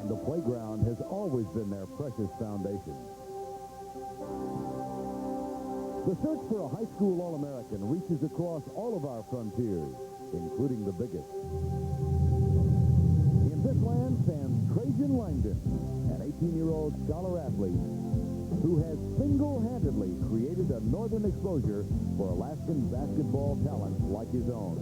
and the playground has always been their precious foundation. The search for a high school All-American reaches across all of our frontiers, including the biggest. In this land stands Trajan Langdon, an 18-year-old scholar athlete who has single-handedly created a northern exposure for Alaskan basketball talent like his own.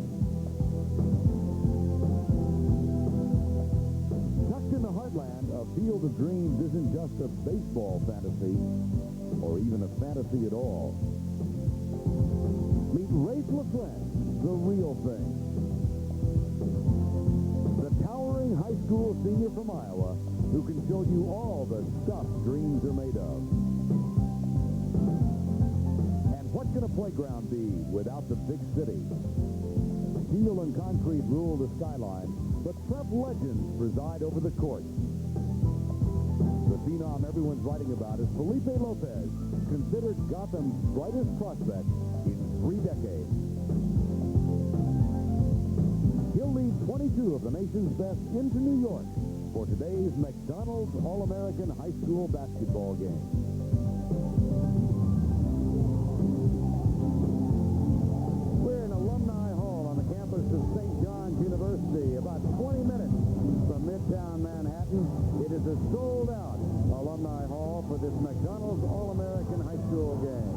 Tucked in the heartland, a field of dreams isn't just a baseball fantasy, or even a fantasy at all. Meet Raef, LaFrentz, the real thing. The towering high school senior from Iowa who can show you all the stuff dreams are made of. And what can a playground be without the big city? Steel and concrete rule the skyline, but prep legends preside over the court. The phenom everyone's writing about is Felipe Lopez, considered Gotham's brightest prospect in 3 decades. He'll lead 22 of the nation's best into New York for today's McDonald's All-American High School basketball game. We're in Alumni Hall on the campus of St. John's University, about 20 minutes from Midtown Manhattan. It is a sold-out Alumni Hall for this McDonald's All-American High School game.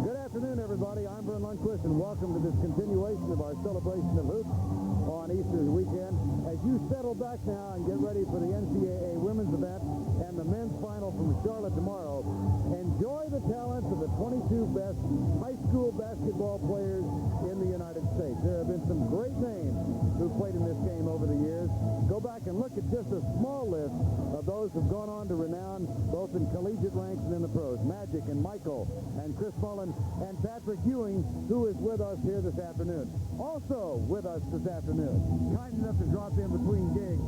Good afternoon, everybody. I'm Vern Lundquist, and welcome to this continuation of our celebration of hoops on Easter weekend. As you settle back now and get ready for the NCAA women's event and the men's final from Charlotte tomorrow, enjoy the talents of the 22 best high school basketball players in the United States. There have been some great names who played in this game over the years. Go back and look at just a small list of those who've gone on to renown both in collegiate ranks and in the pros. Magic and Michael and Chris Mullin and Patrick Ewing, who is with us here this afternoon. Also with us this afternoon, kind enough to drop in between gigs,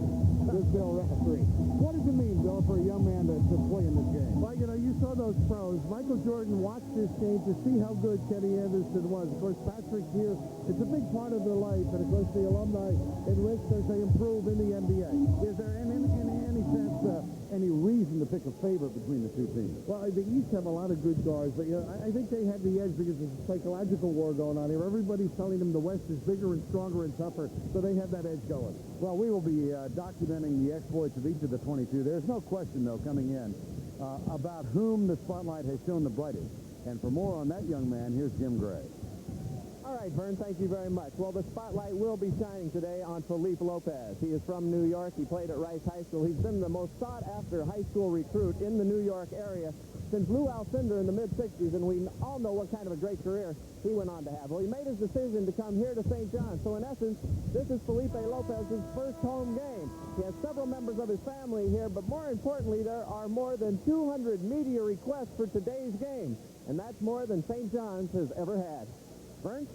this Bill referee. What does it mean, Bill, for a young man to play in this game? Well, you know, you saw those pros. Michael Jordan watched this game to see how good Kenny Anderson was. Of course, Patrick here, it's a big part of their life. And, of course, the alumni in which they improve in the NBA. Is there in any sense any reason to pick a favorite between the two teams? Well, they each have a lot of good guards. But, you know, I think they have the edge because there's a psychological war going on here. Everybody's telling them the West is bigger and stronger and tougher, so they have that edge going. Well, we will be documenting the exploits of each of the 22. There's no question, though, coming in about whom the spotlight has shown the brightest. And for more on that young man, here's Jim Gray. All right, Vern, thank you very much. Well, the spotlight will be shining today on Felipe Lopez. He is from New York. He played at Rice High School. He's been the most sought-after high school recruit in the New York area since Lou Alcindor in the mid-'60s, and we all know what kind of a great career he went on to have. Well, he made his decision to come here to St. John's. So, in essence, this is Felipe Lopez's first home game. He has several members of his family here, but more importantly, there are more than 200 media requests for today's game, and that's more than St. John's has ever had. Vern?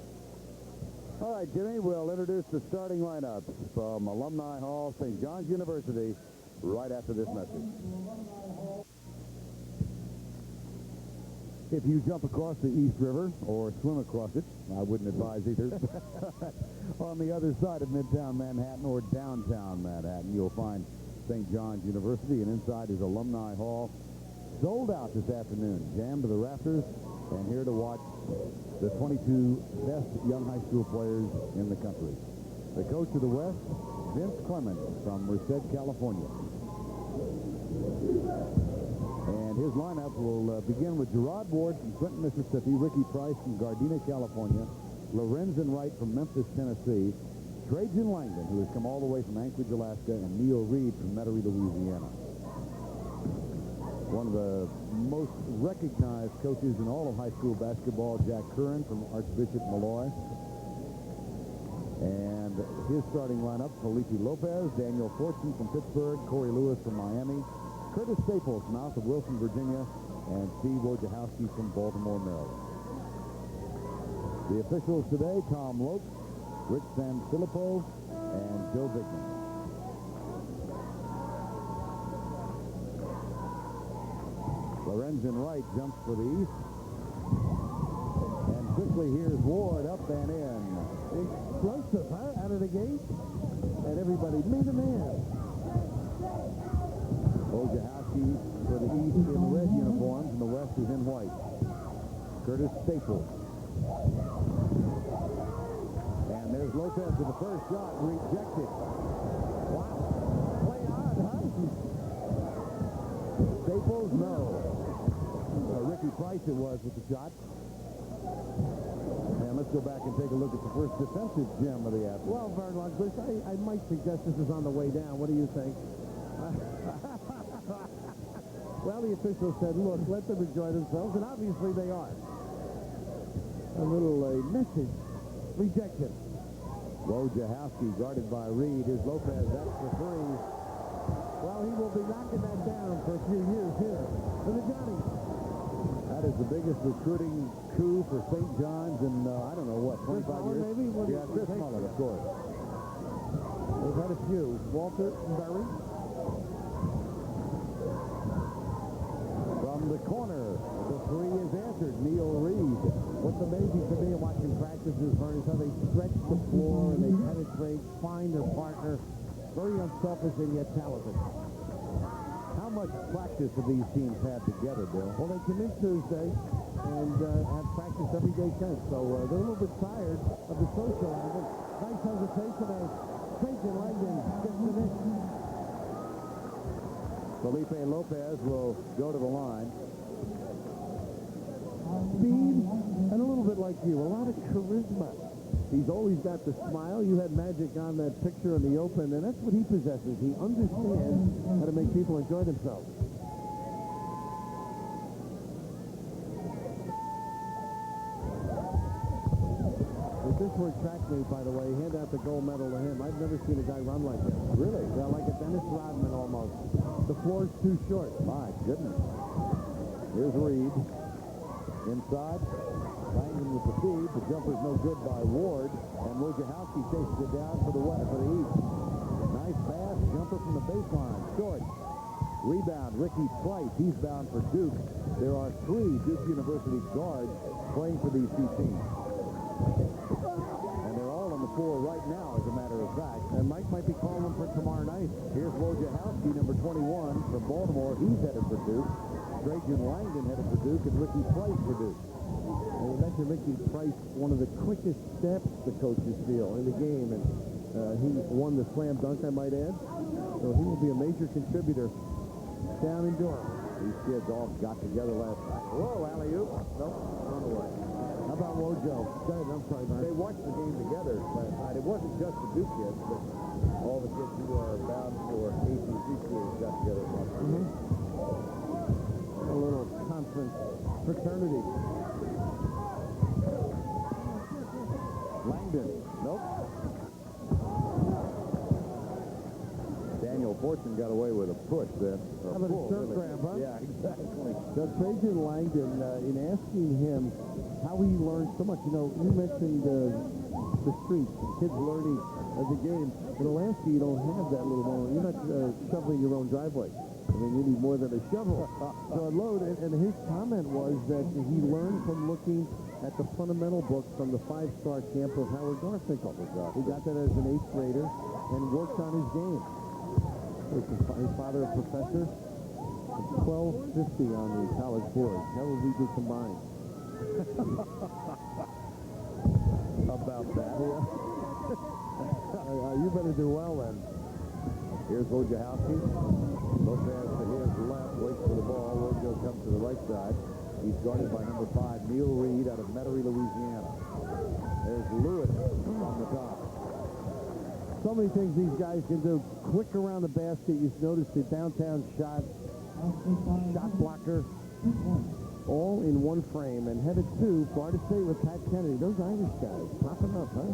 All right, Jimmy, we'll introduce the starting lineups from Alumni Hall, St. John's University, right after this message. If you jump across the East River or swim across it, I wouldn't advise either. On the other side of Midtown Manhattan or downtown Manhattan, you'll find St. John's University, and inside is Alumni Hall. Sold out this afternoon, jammed to the rafters, and here to watch the 22 best young high school players in the country. The coach of the West, Vince Clemens from Merced, California. And his lineup will begin with Jerod Ward from Clinton, Mississippi, Ricky Price from Gardena, California, Lorenzen Wright from Memphis, Tennessee, Trajan Langdon, who has come all the way from Anchorage, Alaska, and Neil Reid from Metairie, Louisiana. One of the most recognized coaches in all of high school basketball, Jack Herren from Archbishop Malloy. And his starting lineup, Felipe Lopez, Daniel Fortson from Pittsburgh, Corey Lewis from Miami, Curtis Staples from out of Wilson, Virginia, and Steve Wojciechowski from Baltimore, Maryland. The officials today, Tom Lopes, Rich Sanfilippo, and Joe Bigman. Lorenzen Wright jumps for the East. And quickly here's Ward up and in. Explosive, huh? Out of the gate. and everybody made a man. Wojciechowski for the East in the red uniforms, and the West is in white. Curtis Staples. And there's Lopez with the first shot, rejected. Wow. Play on, huh? Staples, no. Ricky Price it was with the shot. And let's go back and take a look at the first defensive gem of the afternoon. Well, Vern Lundquist, I might suggest this is on the way down. What do you think? Well, the official said, look, let them enjoy themselves, and obviously they are. A little message. Rejected. Wojciechowski guarded by Reid. Here's Lopez. That's the three. Well, he will be knocking that down for a few years here for the Johnnies. That is the biggest recruiting coup for St. John's in, I don't know what, 25 years? Maybe? Yeah, Chris Mullen, of course. They've had a few. Walter Berry. From the corner, the three is answered. Neil Reid. What's amazing to me in watching practices, Vern, is how they stretch the floor and they penetrate, find their partner. Very unselfish and yet talented. How much practice have these teams had together, Bill? Well, they come in Tuesday and have practiced every day since, so they're a little bit tired of the socializing. Nice hesitation as Trajan Langdon gets the nick. Felipe Lopez will go to the line. Speed and a little bit like you, a lot of charisma. He's always got the smile. You had magic on that picture in the open, and that's what he possesses. He understands how to make people enjoy themselves. If this were track meet, by the way, hand out the gold medal to him. I've never seen a guy run like this. Really? Yeah, like a Dennis Rodman almost. The floor's too short. My goodness. Here's Reid. Inside. Langdon with the feed. The jumper's no good by Ward. And Wojciechowski chases it down for the West, for the East. Nice pass. Jumper from the baseline. Short. Rebound. Ricky Price. He's bound for Duke. There are three Duke University guards playing for these two teams. And they're all on the floor right now, as a matter of fact. And Mike might be calling them for tomorrow night. Here's Wojciechowski, number 21, from Baltimore. He's headed for Duke. Trajan Langdon headed for Duke, and Ricky Price for Duke. And you mentioned Ricky Price, one of the quickest steps the coaches feel in the game, and he won the slam dunk, I might add. So he will be a major contributor down in Durham. These kids all got together last night. Whoa, alley-oop. Nope, on the way. How about Wojo? Go ahead, I'm sorry, Mark. They watched the game together last night. It wasn't just the Duke kids, but all the kids who are bound for ACC schools got together. A little conference fraternity. Langdon. Nope. Daniel Fortson got away with a push then. How about a shirt grab, huh? Yeah, exactly. So Trajan Langdon, in asking him how he learned so much, you know, you mentioned the streets, kids learning the game. In Alaska, you don't have that little moment. You're not shoveling your own driveway. I mean, you need more than a shovel. So unload, and his comment was that he learned from looking at the fundamental book from the five-star camp of Howard Garfinkel. He got that as an 8th grader and worked on his game. His father, a professor, 1250 on the college board. How would we do combined? About that. You better do well then. Here's Wojciechowski. Lopez to his left, waits for the ball. Wojo comes to the right side. He's guarded by number 5, Neil Reid, out of Metairie, Louisiana. There's Lewis on the top. So many things these guys can do. Quick around the basket. You notice the downtown shot blocker, all in one frame. And headed to Florida State with Pat Kennedy. Those Irish guys popping up, huh?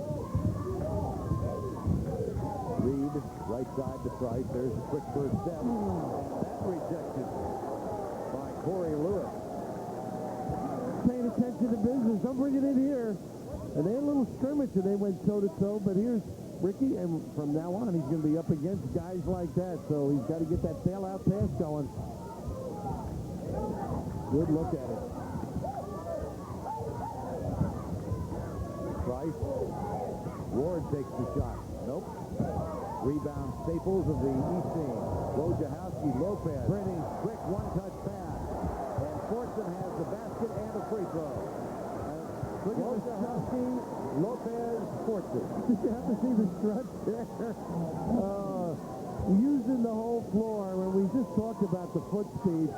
Reid, right side to Price. There's a quick first step. That rejected by Corey Lewis. Paying attention to business. Don't bring it in here. And they had a little scrimmage and they went toe-to-toe. But here's Ricky, and from now on, he's going to be up against guys like that. So he's got to get that bailout pass going. Good look at it. Price. Ward takes the shot. Nope. Rebound staples of the East team. Wojciechowski, Lopez. Pretty quick one-touch pass. And Fortson has the basket and a free throw. Wojciechowski, Lopez, Fortson. Did you have to see the stretch there? Using the whole floor when we just talked about the foot speed.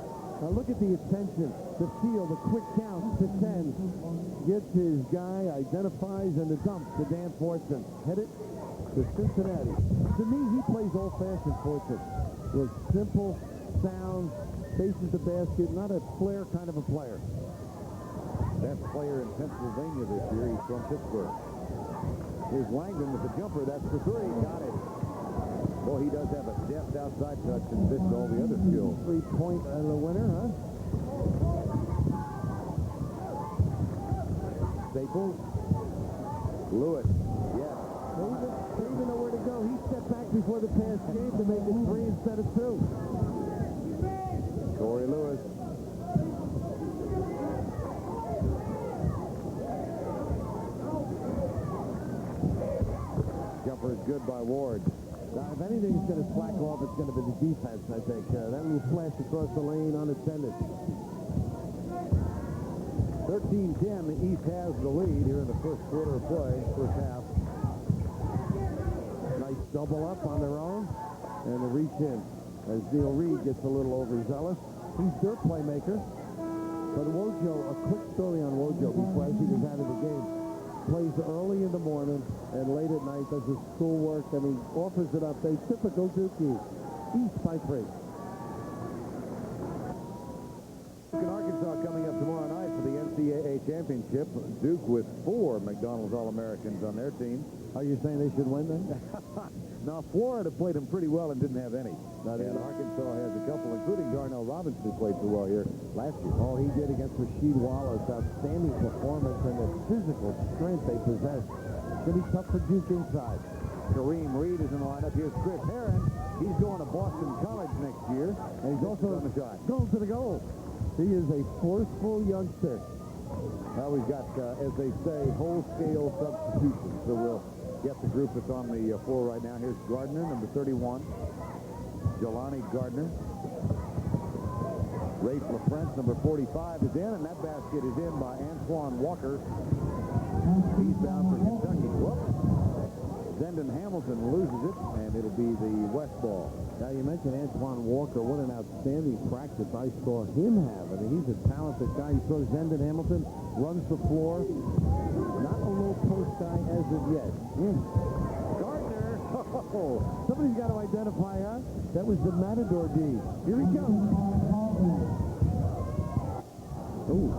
Look at the attention, the feel, the quick count to 10. Gets his guy, identifies, and the dump to Dan Fortson. Headed to Cincinnati. To me, he plays old-fashioned Fortson. Was simple, sound, faces the basket, not a flair kind of a player. Best player in Pennsylvania this year. He's from Pittsburgh. Here's Langdon with the jumper. That's the three. Got it. Boy, he does have a deft outside touch in addition to all the other skills. 3-point the winner, huh? Staples. Lewis. Yes. They even know where to go. He stepped back before the pass came to make it 3 instead of 2. Corey Lewis. Jumper is good by Ward. Now, if anything's going to slack off, it's going to be the defense, I think. That little flash across the lane unattended. 13-10, the East has the lead here in the first quarter of play, first half. Nice double up on their own, and the reach in as Reid gets a little overzealous. He's their playmaker. But Wojo, a quick story on Wojo before I see this out of the game. Plays early in the morning and late at night, does his schoolwork, and he offers it up. They typical Dookie. East by 3. Arkansas coming up tomorrow night for the NCAA championship. Duke with 4 McDonald's All-Americans on their team. Are you saying they should win then? Now, Florida played them pretty well and didn't have any. And Arkansas has a couple, including Darnell Robinson, who played so well here last year. Oh, he did against Rasheed Wallace. Outstanding performance and the physical strength they possess. It's going to be tough for Duke inside. Kareem Reid is in the lineup. Here's Chris Herren. He's going to Boston College next year. And he's also on the shot. Going to the goal. He is a forceful youngster. Now we've got, as they say, whole-scale substitutions. So we'll get the group that's on the floor right now. Here's Gardner, number 31. Jelani Gardner. Raef LaFrentz, number 45, is in, and that basket is in by Antoine Walker. He's bound for Kentucky. Whoops. Zendon Hamilton loses it, and it'll be the West ball. Now, you mentioned Antoine Walker. What an outstanding practice I saw him have. I mean, he's a talented guy. You saw Zendon Hamilton runs the floor. Not a low post guy as of yet. Gardner. Oh, somebody's got to identify, huh? That was the Matador D. Here he comes. Ooh.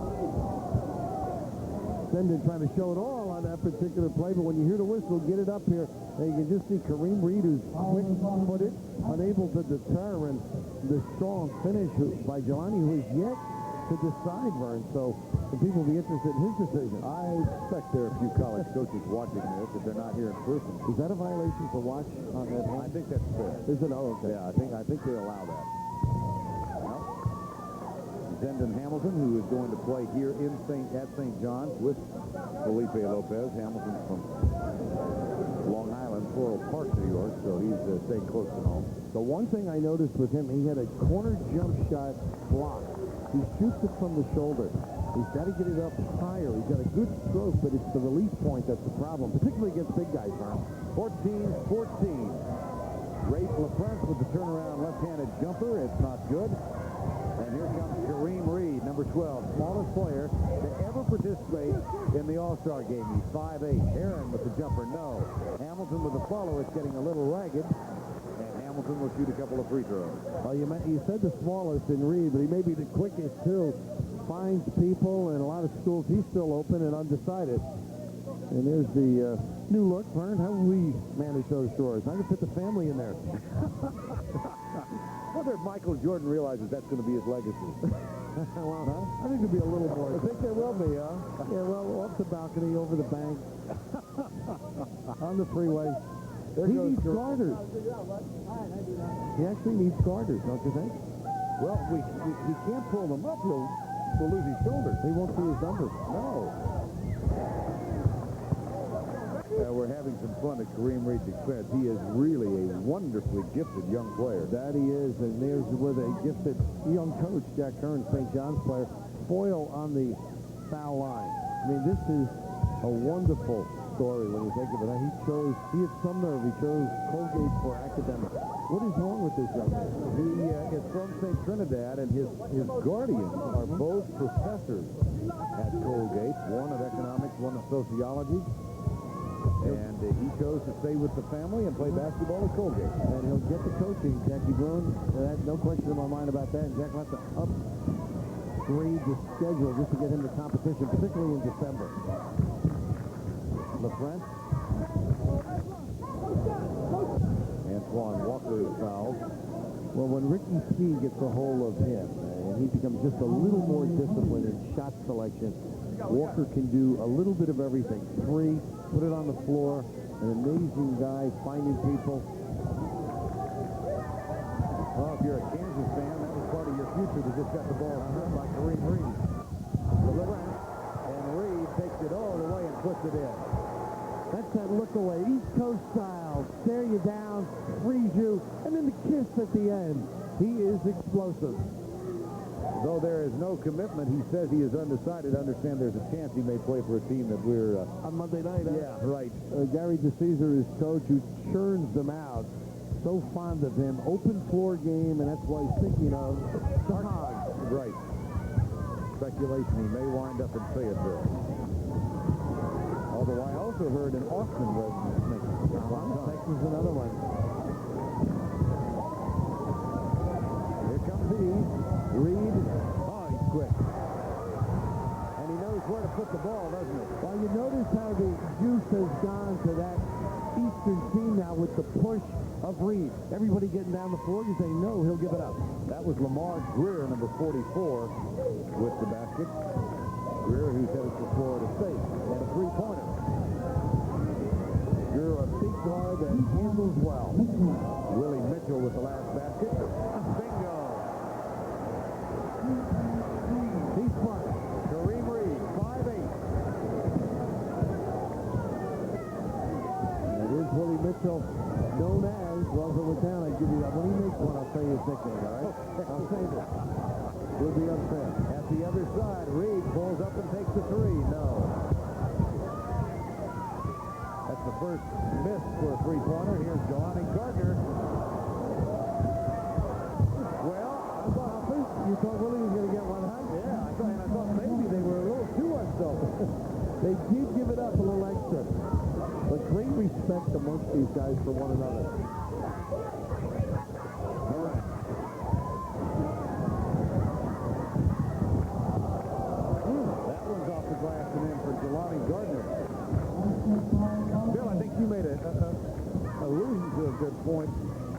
Zendon trying to show it all on that particular play, but when you hear the whistle, get it up here, and you can just see Kareem Reid, who's quick-footed, unable to deter, and the strong finish by Jelani, who is yet to decide, Vern. So the people will be interested in his decision. I expect there are a few college coaches watching this if they're not here in person. Is that a violation to watch on that hand? I think that's fair. Is it? Oh, okay. Yeah, I think they allow that. Well, Zendon Hamilton, who is going to play here at St. John's with Felipe Lopez. Hamilton's from Long Island, Floral Park, New York, so he's staying close to home. The one thing I noticed with him, he had a corner jump shot block. He shoots it from the shoulder. He's got to get it up higher. He's got a good stroke, but it's the release point that's the problem, particularly against big guys, Vern. 14-14. Raef LaFrentz with the turnaround left-handed jumper. It's not good. And here comes Kareem Reid, number 12, smallest player to ever participate in the All-Star game. He's 5'8". Herren with the jumper, no. Hamilton with the follow. It's getting a little ragged. And Hamilton will shoot a couple of free throws. Well, you said the smallest in Reid, but he may be the quickest, too. Finds people in a lot of schools. He's still open and undecided. And there's the new look. Vern, how will we manage those shores? I can fit the family in there. I wonder if Michael Jordan realizes that's going to be his legacy. Well, I think there'll be a little more. I think there will be, huh? Yeah, well, off the balcony, over the bank, on the freeway. He needs garters. He actually needs garters, don't you think? Well, he can't pull them up. He'll lose his shoulders. He won't see his numbers. No. we're having some fun at Kareem Reid's expense. He is really a wonderfully gifted young player. That he is, and there's with a gifted young coach, Jack Herren, St. John's player. Foyle on the foul line. I mean, this is a wonderful story when you think of it. He had some nerve. He chose Colgate for academics. What is wrong with this young man? He is from St. Trinidad, and his guardians are both professors at Colgate, one of economics, one of sociology. And he chose to stay with the family and play basketball at Colgate. And he'll get the coaching, Jackie Bruin. No question in my mind about that. And Jack will have to upgrade the schedule just to get him the competition, particularly in December. LaFrentz. Antoine Walker is fouled. Well, when Ricky P gets a hold of him, and he becomes just a little more disciplined in shot selection, Walker can do a little bit of everything. Three, put it on the floor, an amazing guy, finding people. Well, if you're a Kansas fan, that was part of your future. They just got the ball stripped by Kareem Reid. And Reid takes it all the way and puts it in. That's that look away, East Coast style, stare you down, freeze you, and then the kiss at the end. He is explosive. Though there is no commitment, he says he is undecided. Understand there's a chance he may play for a team that we're... on Monday night, yeah, right. Gary DeCesar is coach who churns them out. So fond of him. Open floor game, and that's why he's thinking of the Hogs. Right. Speculation he may wind up in Fayetteville. Although I also heard an Austin resident making Texas is another one. Here comes the East. Reid. Oh, he's quick. And he knows where to put the ball, doesn't he? Well, you notice how the juice has gone to that Eastern team now with the push of Reid. Everybody getting down the floor, you say, no, he'll give it up. That was Lamarr Greer, number 44, with the basket. Greer, who's headed for Florida State, and a three-pointer. You're a big guard that handles well. Willie Mitchell with the last basket. Bingo! He's smart. Kareem Reid, 5'8". It is Willie Mitchell, known as, well, if it was down, I'd give you that. When he makes one, I'll tell you his nickname, all right? I'll save it. Would be unfair. At the other side, Reid pulls up and takes the three. No. That's the first miss for a three-pointer. Here's Jelani Gardner. Well, I thought, you thought Willie was going to get one, huh? yeah, I thought maybe they were a little too unselfish. They did give it up a little extra. But great respect amongst these guys for one another. That one's off the glass and in for Jelani Gardner. Bill, I think you made a allusion to a good point.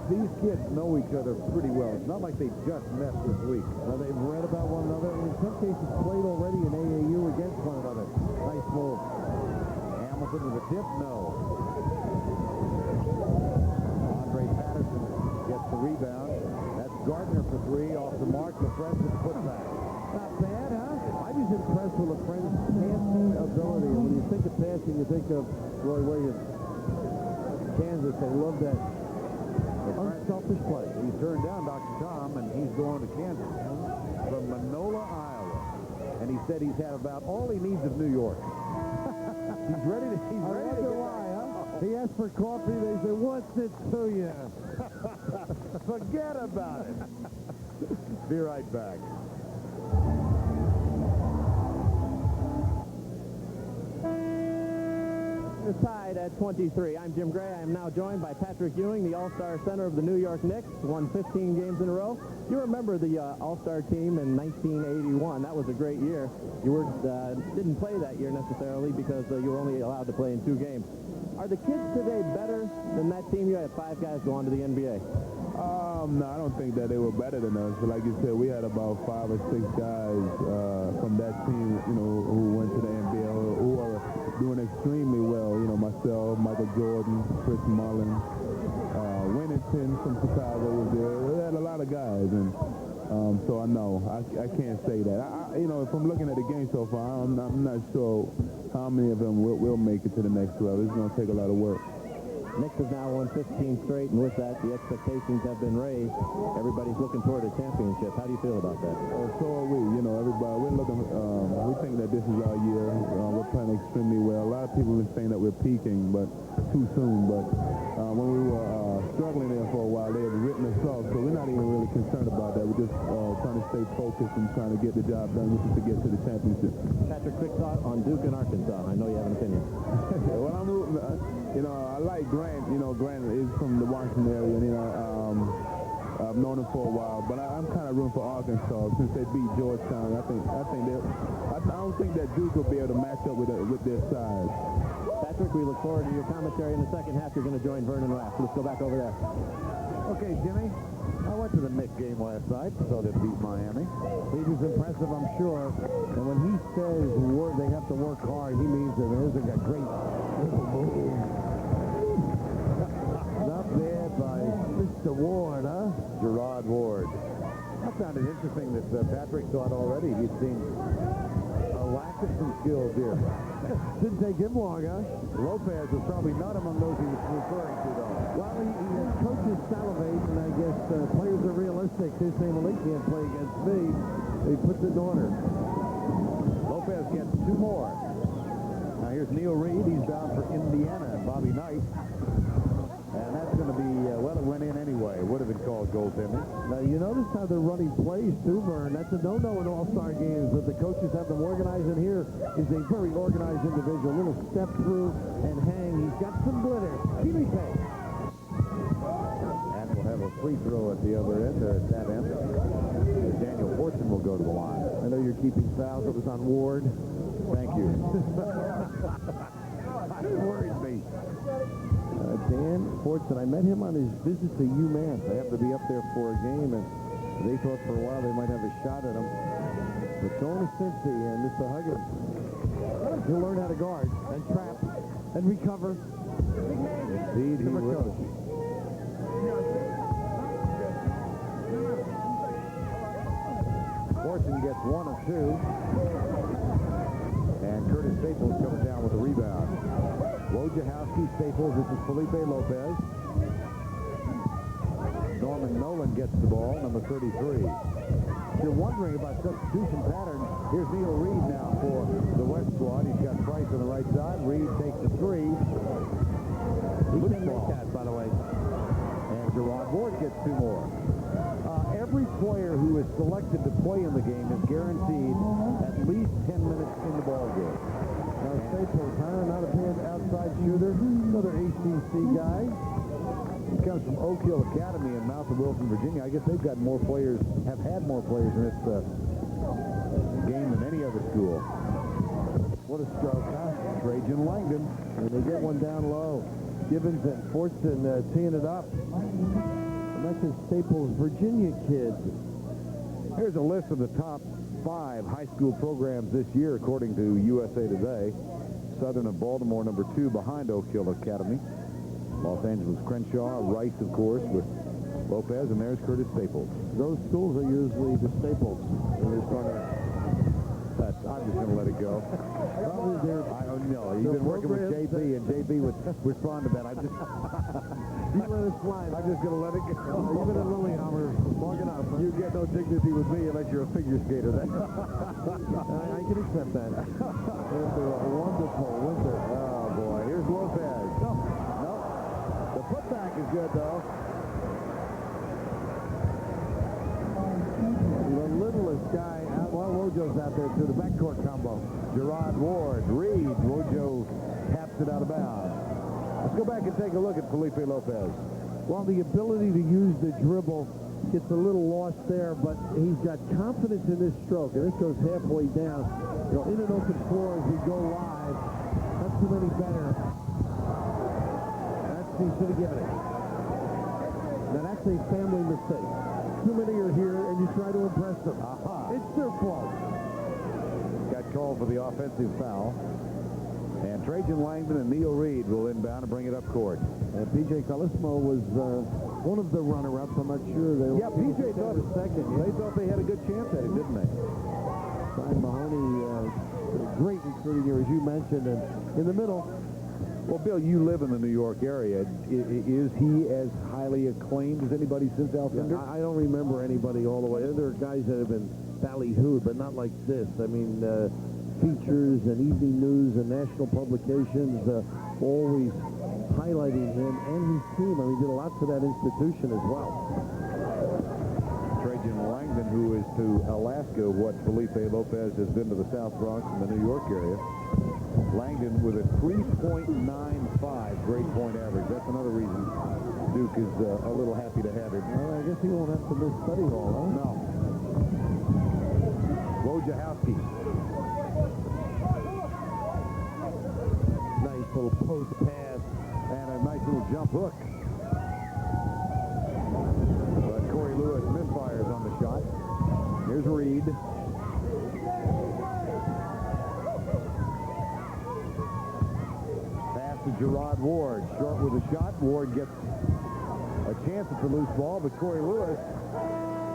These kids know each other pretty well. It's not like they just met this week. Well, they've read about one another, and in some cases played already in AAU against one another. Nice move. Hamilton with a tip? No. Andrae Patterson gets the rebound. That's Gardner for three. Off the mark. LaFrentz with the putback. Not bad, huh? I was impressed with LaFrentz's passing ability. And when you think of passing, you think of Roy Williams. Kansas, they love that unselfish play. He's turned down Dr. Tom, and he's going to Kansas from Manola, Iowa. And he said he's had about all he needs of New York. He's ready to get why, huh? He asked for coffee. They said, what's it to you? Forget about it. Be right back. Is tied at 23. I'm Jim Gray. I am now joined by Patrick Ewing, the All-Star center of the New York Knicks, won 15 games in a row. You remember the All-Star team in 1981. That was a great year. You didn't play that year necessarily because you were only allowed to play in 2 games. Are the kids today better than that team? You had 5 guys go on to the NBA. No, I don't think that they were better than us. But like you said, we had about 5 or 6 guys from that team, who went to the NBA who are doing extremely well. Myself, Michael Jordan, Chris Mullin, Winnington from Chicago was there. We had a lot of guys, and So I know I can't say that. You know, if I'm looking at the game so far, I'm not sure how many of them will make it to the next level. It's going to take a lot of work. Knicks have now won 15 straight, and with that, the expectations have been raised. Everybody's looking toward a championship. How do you feel about that? So are we. You know, everybody, we're looking, we think that this is our year. We're playing extremely well. A lot of people have been saying that we're peaking, but too soon. But when we were struggling there for a while, they had written us off, so we're not even really concerned about that. We're just trying to stay focused and trying to get the job done, which is to get to the championship. Patrick, quick thought on Duke and Arkansas. I know you have an opinion. Well, I'm rooting. You know, I like Grant. You know, Grant is from the Washington area, and, you know, I've known him for a while, but I'm kind of rooting for Arkansas since they beat Georgetown. I don't think that Duke will be able to match up with their size. Patrick, we look forward to your commentary in the second half. You're going to join Vernon Raef. Let's go back over there. Okay, Jimmy, I went to the Knicks game last night, so they beat Miami. He was impressive, I'm sure. And when he says they have to work hard, he means that there's a great move. Not bad by Mr. Ward, huh? Jerod Ward. I found it interesting that Patrick thought already he'd seen a lack of some skills here. Didn't take him long, huh? Lopez was probably not among those he was referring to, though. Well, coaches salivate, and I guess players are realistic. They're saying, well, they can't play against me. They put it in order. Lopez gets 2 more. Now here's Neil Reid. He's bound for Indiana, and Bobby Knight. And that's going to be, well, it went in anyway. Would have been called goaltending. Now, you notice how they're running plays, too, Vern. That's a no-no in all-star games, but the coaches have them organized, and here is a very organized individual. A little step through and hang. He's got some glitter. Felipe. And we'll have a free throw at the other end, or at that end. Daniel Fortson will go to the line. I know you're keeping fouls. It was on Ward. Thank you. It worried me. Dan Fortson, I met him on his visit to UMass. I happened to be up there for a game, and they thought for a while they might have a shot at him. But going to Cincy and Mr. Huggins, he'll learn how to guard and trap and recover. Indeed, he will. Fortson gets 1 of 2. And Curtis Staples coming down with the rebound. Wojciechowski, Staples, this is Felipe Lopez. Nolan gets the ball, number 33. If you're wondering about substitution pattern, here's Neil Reid now for the West squad. He's got Price on the right side. Reid takes the 3. He can make that, by the way. And Jerod Ward gets 2 more. Every player who is selected to play in the game is guaranteed at least 10 minutes in the ball game. Now, Staples, not a bad outside shooter, another ACC guy. He comes from Oak Hill Academy in Mount Wilson, Virginia. I guess they've got more players, have had more players in this game than any other school. What a stroke, huh? Trajan Langdon. And they get one down low. Gibbons and Fortson teeing it up. And that's a Staples, Virginia kid. Here's a list of the top 5 high school programs this year, according to USA Today. Southern of Baltimore, number 2, behind Oak Hill Academy. Los Angeles Crenshaw, Rice, of course, with Lopez, and there's Curtis Staples. Those schools are usually the Staples. And I'm just going to let it go. Probably I don't know. You've been working with JP, and JP would respond to that. You let it slide. I'm just going to let it go. Even at Lillehammer, long enough. You get no dignity with me unless you're a figure skater. I can accept that. After a wonderful winter. Oh, boy. Here's Lopez. No. The putback is good, though. The littlest guy out. Well, Wojo's out there, too. The backcourt combo. Jerod Ward. Reid. Wojo taps it out of bounds. Let's go back and take a look at Felipe Lopez. Well, the ability to use the dribble gets a little lost there, but he's got confidence in this stroke, and this goes halfway down. You know, in an open floor as we go live. Not too many better. He should have given it. Now, that's a family mistake. Too many are here, and you try to impress them. It's their fault. Got called for the offensive foul. And Trajan Langdon and Neil Reid will inbound and bring it up court. And P.J. Collismo was one of the runner-ups. I'm not sure. Yeah, PJ thought second. They thought they had a good chance at it, didn't they? Brian Mahoney, great recruiting here, as you mentioned, and in the middle. Well, Bill, you live in the New York area. Is he as highly acclaimed as anybody since Alcindor? I don't remember anybody all the way. There are guys that have been ballyhooed, but not like this. I mean, features and evening news and national publications always highlighting him and his team. I mean, he did a lot for that institution as well. Trajan Langdon, who is to Alaska what Felipe Lopez has been to the South Bronx and the New York area. Langdon with a 3.95 grade point average. That's another reason Duke is a little happy to have him. Well, I guess he won't have to miss study hall, huh? No. Wojciechowski. Nice little post pass. And a nice little jump hook. But Corey Lewis misfires on the shot. Here's Reid. Pass to Jerod Ward. Short with a shot. Ward gets a chance at the loose ball, but Corey Lewis,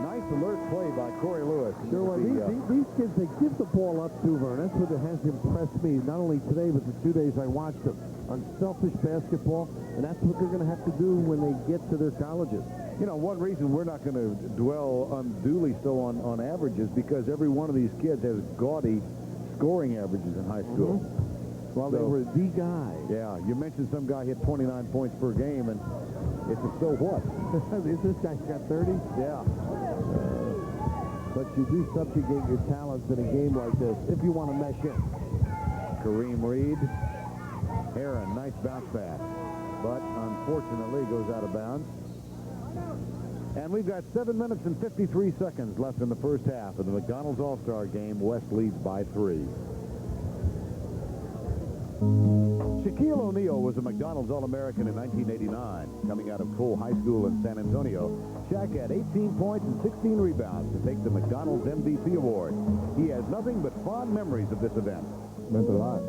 nice alert play by Corey Lewis. Sure, well, these kids, they give the ball up to Vern. That's what has impressed me, not only today, but the 2 days I watched them. Unselfish basketball, and that's what they're going to have to do when they get to their colleges. You know, one reason we're not going to dwell unduly so on averages, because every one of these kids has gaudy scoring averages in high school. Well, they were the guy. Yeah, you mentioned some guy hit 29 points per game, and it's a so what? This guy's got 30? Yeah. But you do subjugate your talents in a game like this if you want to mesh in. Kareem Reid. Herren, nice bounce pass. But unfortunately goes out of bounds. And we've got 7 minutes and 53 seconds left in the first half of the McDonald's All-Star game. West leads by 3. Shaquille O'Neal was a McDonald's All-American in 1989. Coming out of Cole High School in San Antonio, Shaq had 18 points and 16 rebounds to take the McDonald's MVP award. He has nothing but fond memories of this event. Meant a lot.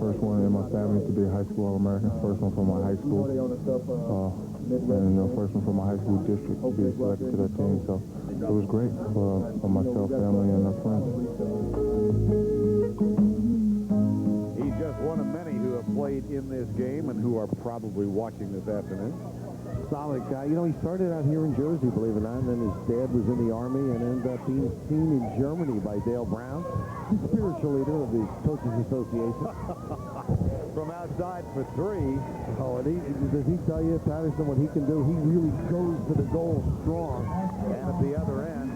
First one in my family to be a high school All-American. First one from my high school. And the first one from my high school district to be selected to that team. So it was great for myself, family, and our friends. He's just one of many who have played in this game and who are probably watching this afternoon. Solid guy. You know, he started out here in Jersey, believe it or not, and then his dad was in the Army and ended up being seen in Germany by Dale Brown, the spiritual leader of the Coaches Association. From outside for 3. Oh, and does he tell you, Patterson, what he can do? He really goes to the goal strong. And at the other end,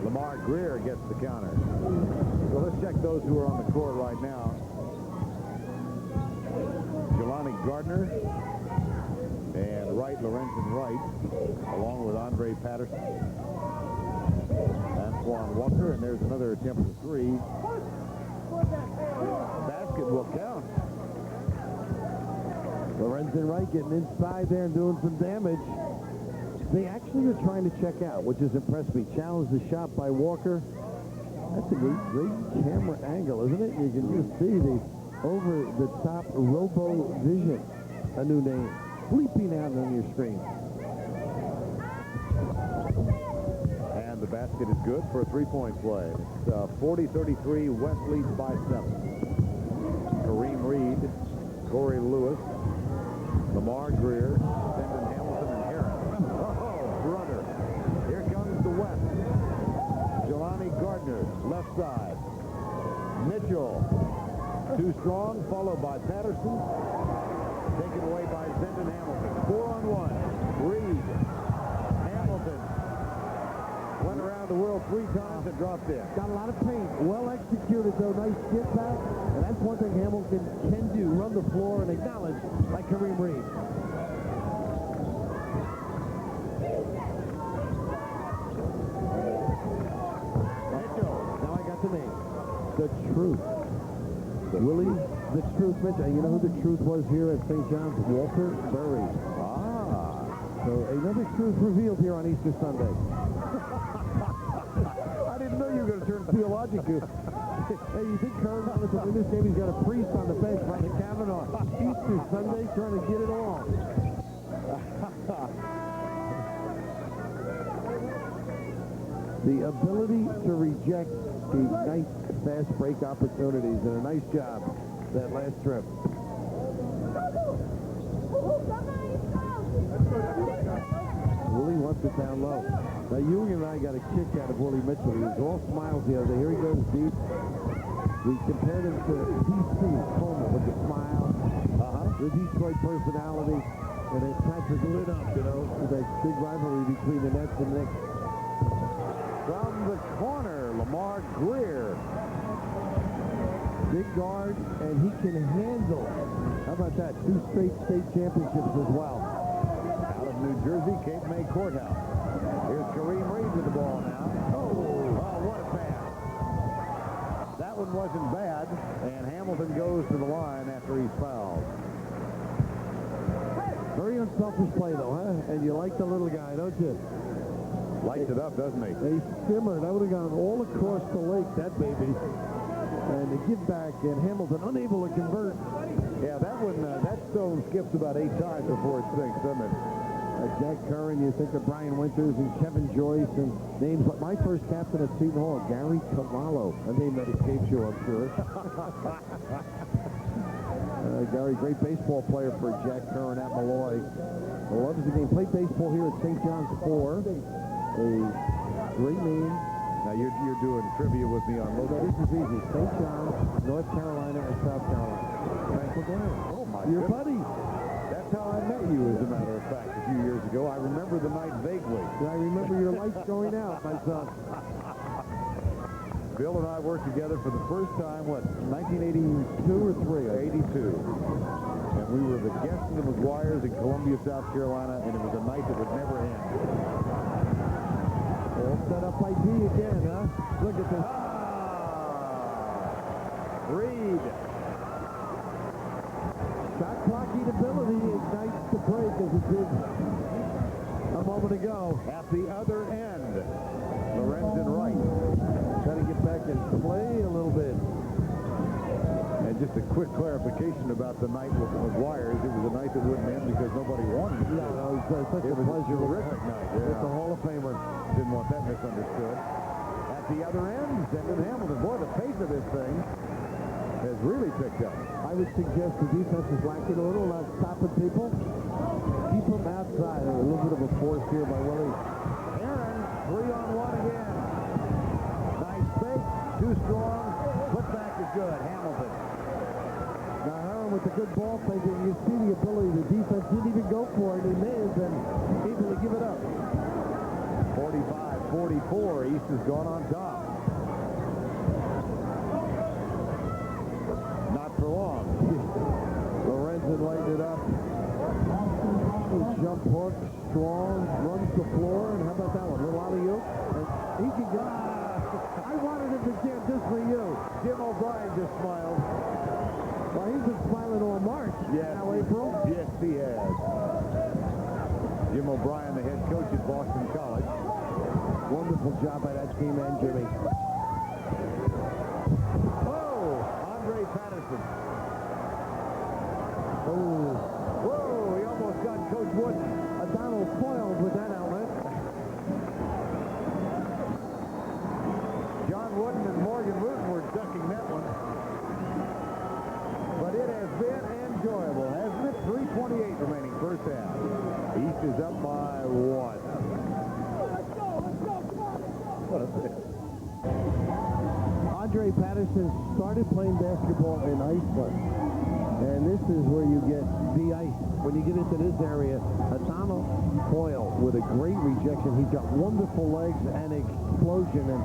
Lamarr Greer gets the counter. So let's check those who are on the court right now. Jelani Gardner and Lorenzen Wright, along with Andrae Patterson. Antoine Walker, and there's another attempt at 3. Basket will count. Lorenzen Wright getting inside there and doing some damage. They actually are trying to check out, which has impressed me. Challenged the shot by Walker. That's a great camera angle, isn't it? You can just see the over-the-top Robo Vision, a new name, bleeping out on your screen. And the basket is good for a 3-point play. It's 40-33. West leads by 7. Kareem Reid, Corey Lewis, Lamarr Greer, Zendon Hamilton, and Herren. Oh, brother. Here comes the West. Jelani Gardner, left side. Mitchell, too strong, followed by Patterson. Taken away by Zendon Hamilton. 4-on-1. Reid. Hamilton. Went around the world 3 times and dropped in. Got a lot of paint. Well executed, though. Nice get back. And that's one thing Hamilton can do. Run the floor and acknowledge by Kareem Reid. Mitchell. Now I got the name. The Truth. Willie, the Truth Mitchell. You know who the Truth was here at St. John's? Walter Burry. Ah. So another truth revealed here on Easter Sunday. I didn't know you were going to turn theological. Hey, you think Herren wanted to win this game? He's got a priest on the bench, Father Kavanaugh. Easter Sunday, trying to get it all. The ability to reject the nice fast break opportunities, and a nice job that last trip. Willie wants it down low. Now, Ewing and I got a kick out of Willie Mitchell. He was all smiles the other day. Here he goes deep. We compared him to PC Coleman with the smile, the Detroit personality, and then Patrick lit up, you know, with that big rivalry between the Nets and Knicks. From the corner, Lamarr Greer. Big guard, and he can handle. How about that? 2 straight state championships as well. Out of New Jersey, Cape May Courthouse. Here's Kareem Reid with the ball now. Oh, what a pass. That one wasn't bad, and Hamilton goes to the line after he's fouled. Very unselfish play, though, huh? And you like the little guy, don't you? Lights it up, doesn't he? They simmered. That would have gone all across the lake, that baby. And the give back, and Hamilton unable to convert. Yeah, that one, that stone skips about 8 times before it sinks, doesn't it? Jack Herren, you think of Brian Winters and Kevin Joyce, and names like my first captain at Seton Hall, Gary Cavallo. A name that escapes you, I'm sure. Gary, great baseball player for Jack Herren at Malloy. Loves the game. Played baseball here at St. John's 4. A great name. Now you're doing trivia with me on Lopez. This is easy. St. John's, North Carolina, and South Carolina. Frank McDonald. Oh my Your goodness. buddy. That's how I met you, as a matter of fact, a few years ago. I remember the night vaguely. I remember your lights going out, my son. Bill and I worked together for the first time, what, 1982 or 3? 82. And we were the guests of the McGuires in Columbia, South Carolina, and it was a night that would never end. All set up by D again, huh? Look at this. Reid. Shot clocking ability ignites the break as it did a moment ago. At the other end, Lorenzen right. Trying to get back and play a little bit. And just a quick clarification about the night with the McGuires. It was a night that wouldn't end because nobody wanted it. Yeah, no, it's such It a was pleasure. a terrific night. With the Hall of Famer. Didn't want that misunderstood. At the other end, Zendon Hamilton. Boy, the pace of this thing has really picked up. I would suggest the defense is lacking a little, not stopping people. Keep them outside. A little bit of a force here by Willie. Herren, 3-on-1 again. Nice fake, too strong. Put back is good. Hamilton. Now Herren with the good ball faking. You see the ability. The defense didn't even go for it. He may have been able to give it up. 45-44. East has gone on top. Not for long. Lorenzen lightened it up. Jump hook, strong, runs the floor, and how about that one? Little alley-oop, and he can get. I wanted him to jam just for you. Jim O'Brien just smiled. Well, he's been smiling all March. Yes. Now April. Yes, he has. Jim O'Brien, the head coach at Boston College. Wonderful job by that team and Jimmy. Oh, Andrae Patterson. Oh, Whoa, he almost got Coach Wooden. Adonal foiled with that outlet. John Wooden and Morgan Wooten were ducking that one. But it has been enjoyable, hasn't it? 3:28 remaining first half. East is up by 1. What a pitch. Andrae Patterson started playing basketball in Iceland. And this is where you get de-ice. When you get into this area, Adonal Foyle with a great rejection. He's got wonderful legs and explosion and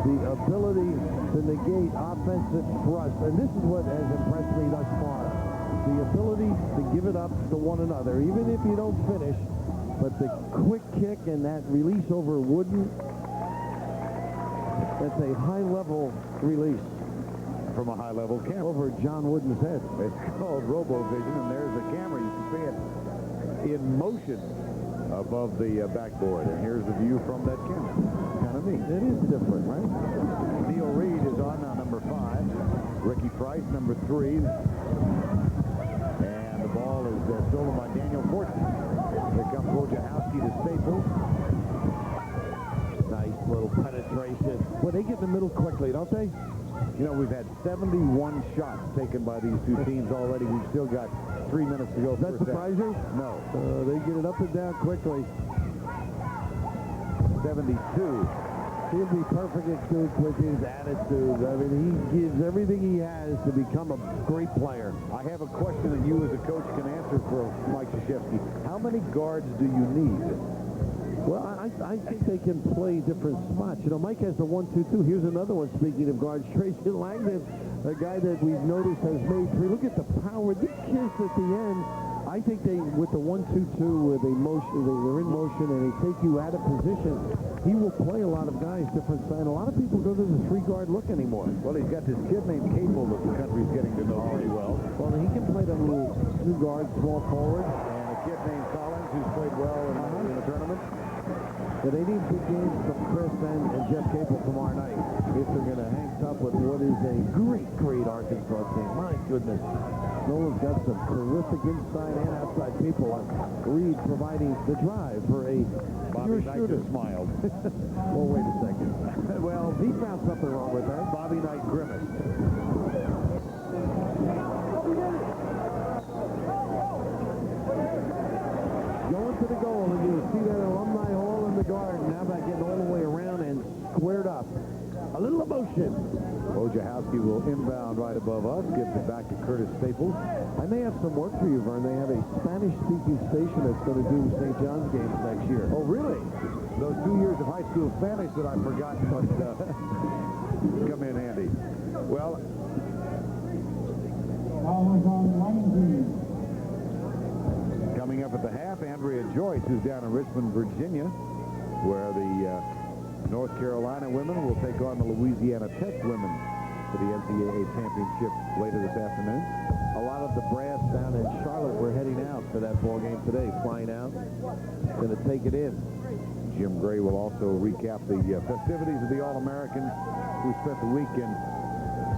the ability to negate offensive thrust. And this is what has impressed me thus far. The ability to give it up to one another, even if you don't finish. But the quick kick and that release over Wooden, that's a high-level release. From a high-level camera. Over John Wooden's head. It's called RoboVision, and there's the camera. You can see it in motion above the backboard. And here's the view from that camera. Kind of neat. It is different, right? Neil Reid is on now, number 5. Ricky Price, number 3. And the ball is stolen by Daniel Fortson. Here comes Wojciechowski to Staples. Nice little They get in the middle quickly, don't they? You know, we've had 71 shots taken by these two teams already. We've still got 3 minutes to go. Does that surprise you? No. They get it up and down quickly. 72. He'll be perfect at Duke with his attitude. I mean, he gives everything he has to become a great player. I have a question that you as a coach can answer for Mike Krzyzewski. How many guards do you need? Well, I think they can play different spots. You know, Mike has the 1-2-2. Here's another one, speaking of guards. Trajan Langdon, a guy that we've noticed has made three. Look at the power. The kiss at the end. I think they, with the 1-2-2, where they're in motion and they take you out of position, he will play a lot of guys different side. A lot of people go to the three-guard look anymore. Well, he's got this kid named Cable that the country's getting to know pretty well. Well, he can play the little two-guard, small forward. And a kid named Collins who's played well in the tournament. But they need big games from Chris and Jeff Cable tomorrow night if they're going to hang tough with what is a great Arkansas team. My goodness. Nolan's got some terrific inside and outside people. Reid providing the drive for a Bobby pure Knight shooter. just smiled. Well, wait a second. Well, he found something wrong with that. Bobby Knight grimaced. Going to the goal, and you'll see that alumni hall in the Garden. Now about getting all the way around and squared up. A little emotion. Wojciechowski will inbound right above us, gives it back to Curtis Staples. I may have some work for you, Vern. They have a Spanish-speaking station that's going to do St. John's games next year. Oh, really? Those 2 years of high school Spanish that I've forgotten must come in handy. Well, coming up at the half, Andrea Joyce is down in Richmond, Virginia, where the North Carolina women will take on the Louisiana Tech women for the NCAA championship later this afternoon. A lot of the brass down in Charlotte were heading out for that ball game today, flying out, going to take it in. Jim Gray will also recap the festivities of the All-Americans who spent the week in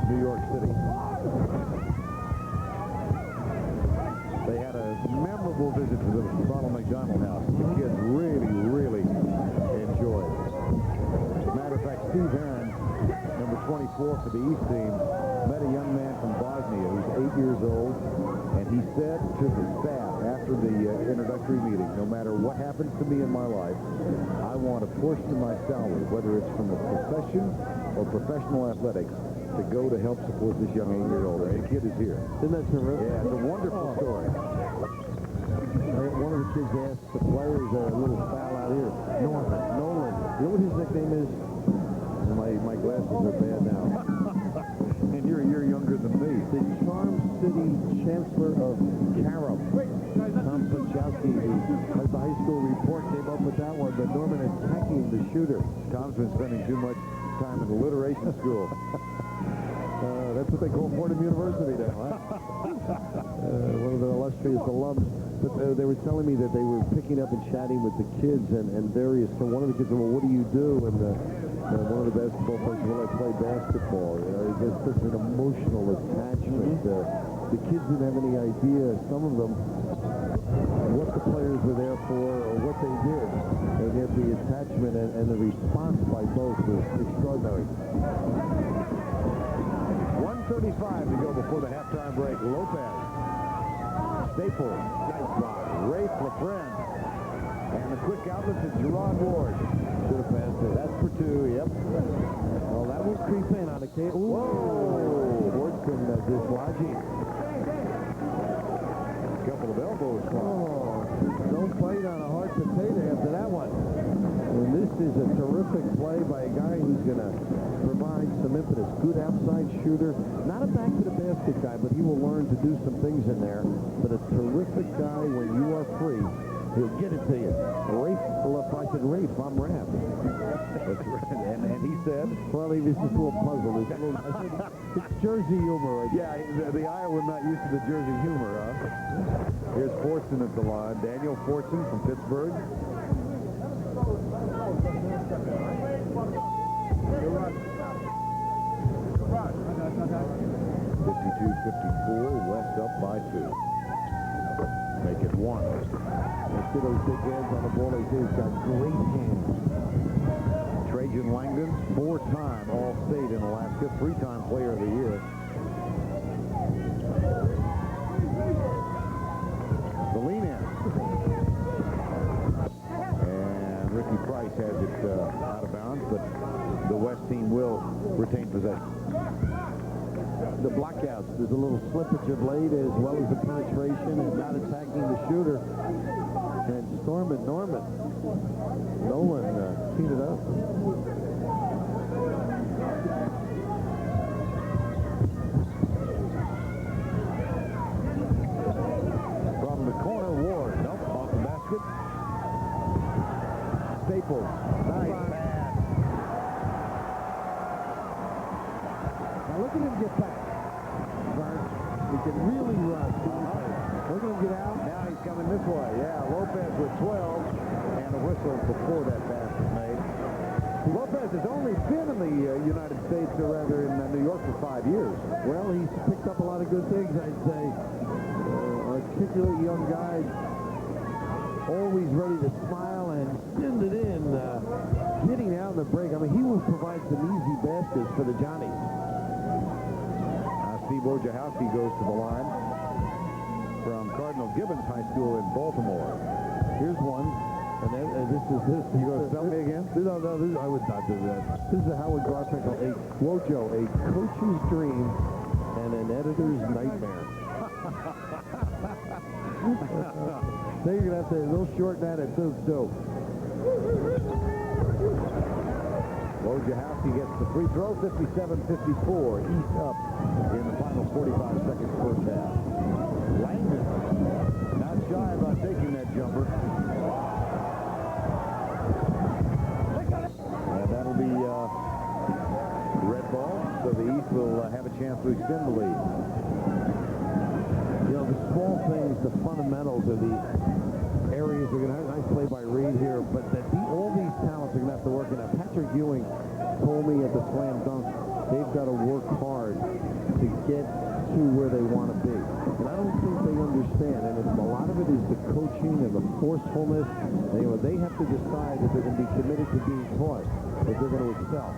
New York City. They had a memorable visit to the Ronald McDonald House. The kids really enjoyed. Matter of fact, Steve Herren, number 24 for the East team, met a young man from Bosnia who's 8 years old, and he said to the staff after the introductory meeting, no matter what happens to me in my life, I want a portion of my salary, whether it's from a profession or professional athletics, to go to help support this young 8-year-old. And the kid is here. Isn't that terrific? Yeah, it's a wonderful story. One of the kids asked the players a little foul out here. Nolan. You know what his nickname is? My glasses are bad now. And you're a year younger than me. The Charm City Chancellor of Carom. Tom Wojciechowski, who has the high school report, came up with that one, but Norman attacking the shooter. Tom's been spending too much time in alliteration school. That's what they call Fordham University now, huh? One of the illustrious alums. But they were telling me that they were picking up and chatting with the kids and various. So one of the kids said, well, what do you do? And one of the basketball players, well, I play basketball. There's such an emotional attachment. The kids didn't have any idea, some of them, what the players were there for or what they did. And yet the attachment and the response by both was extraordinary. 1:35 to go before the halftime break. Lopez, Staples, nice block. Raef, LaFrentz, and the quick outlet to Jerod Ward. Should have passed it. That's for two, yep. Well, that will creep in on the case. Whoa! Fortson dislodge him. A couple of elbows. Oh, don't fight on a hard potato after that one. And this is a terrific play by a guy who's going to provide some impetus. Good outside shooter. Not a back-to-the-basket guy, but he will learn to do some things in there. But a terrific guy when you are free. He'll get it to you. Raef, well, if I said Raef, I'm Raef. That's right. And he said, well, he was just a little puzzled. I said, it's Jersey humor. Yeah, the Iowa not used to the Jersey humor, huh? Here's Fortson at the line. Daniel Fortson from Pittsburgh. 52-54, West up by 2. Make it 1. See those big hands on the ball. He's got great hands. Trajan Langdon, 4-time three-time Player of the Year. The lean-in. And Ricky Price has it out of bounds, but the West team will retain possession. The blockouts. There's a little slippage of late as well as the penetration and not attacking the shooter. And Storm and Norman. Nolan teed it up. From the corner, Ward. Nope, off the basket. Staples. Nice pass. Now look at him get back. He can really run. Look at him get out. Now he's coming this way. Yeah, Lopez with 12 and a whistle before that pass was made. Lopez has only been in the United States, or rather in New York, for 5 years. Well, he's picked up a lot of good things, I'd say. Articulate young guy, always ready to smile and send it in, hitting out in the break. I mean, he will provide some easy baskets for the Johnnies. Steve Wojciechowski goes to the line from Cardinal Gibbons High School in Baltimore. Here's one. And this is this. You going to tell me again? No, I would not do that. This is a Howard Garfinkel, a Wojo, a coach's dream and an editor's nightmare. Then you're going to have to a little shorten that at 2-2. Wojciechowski gets the free throw, 57-54. East up in the final 45 seconds first half. Langdon not shy about taking that jumper. And that'll be red ball, so the East will have a chance to extend the lead. You know, the small things, the fundamentals of the areas are going to have a nice play by Reid here, but all these talents are going to have to work in it. Patrick Ewing told me at the slam dunk, they've got to work hard to get to where they want to be. And I don't think they understand, and a lot of it is the coaching and the forcefulness. Anyway, they have to decide if they're going to be committed to being taught, if they're going to excel.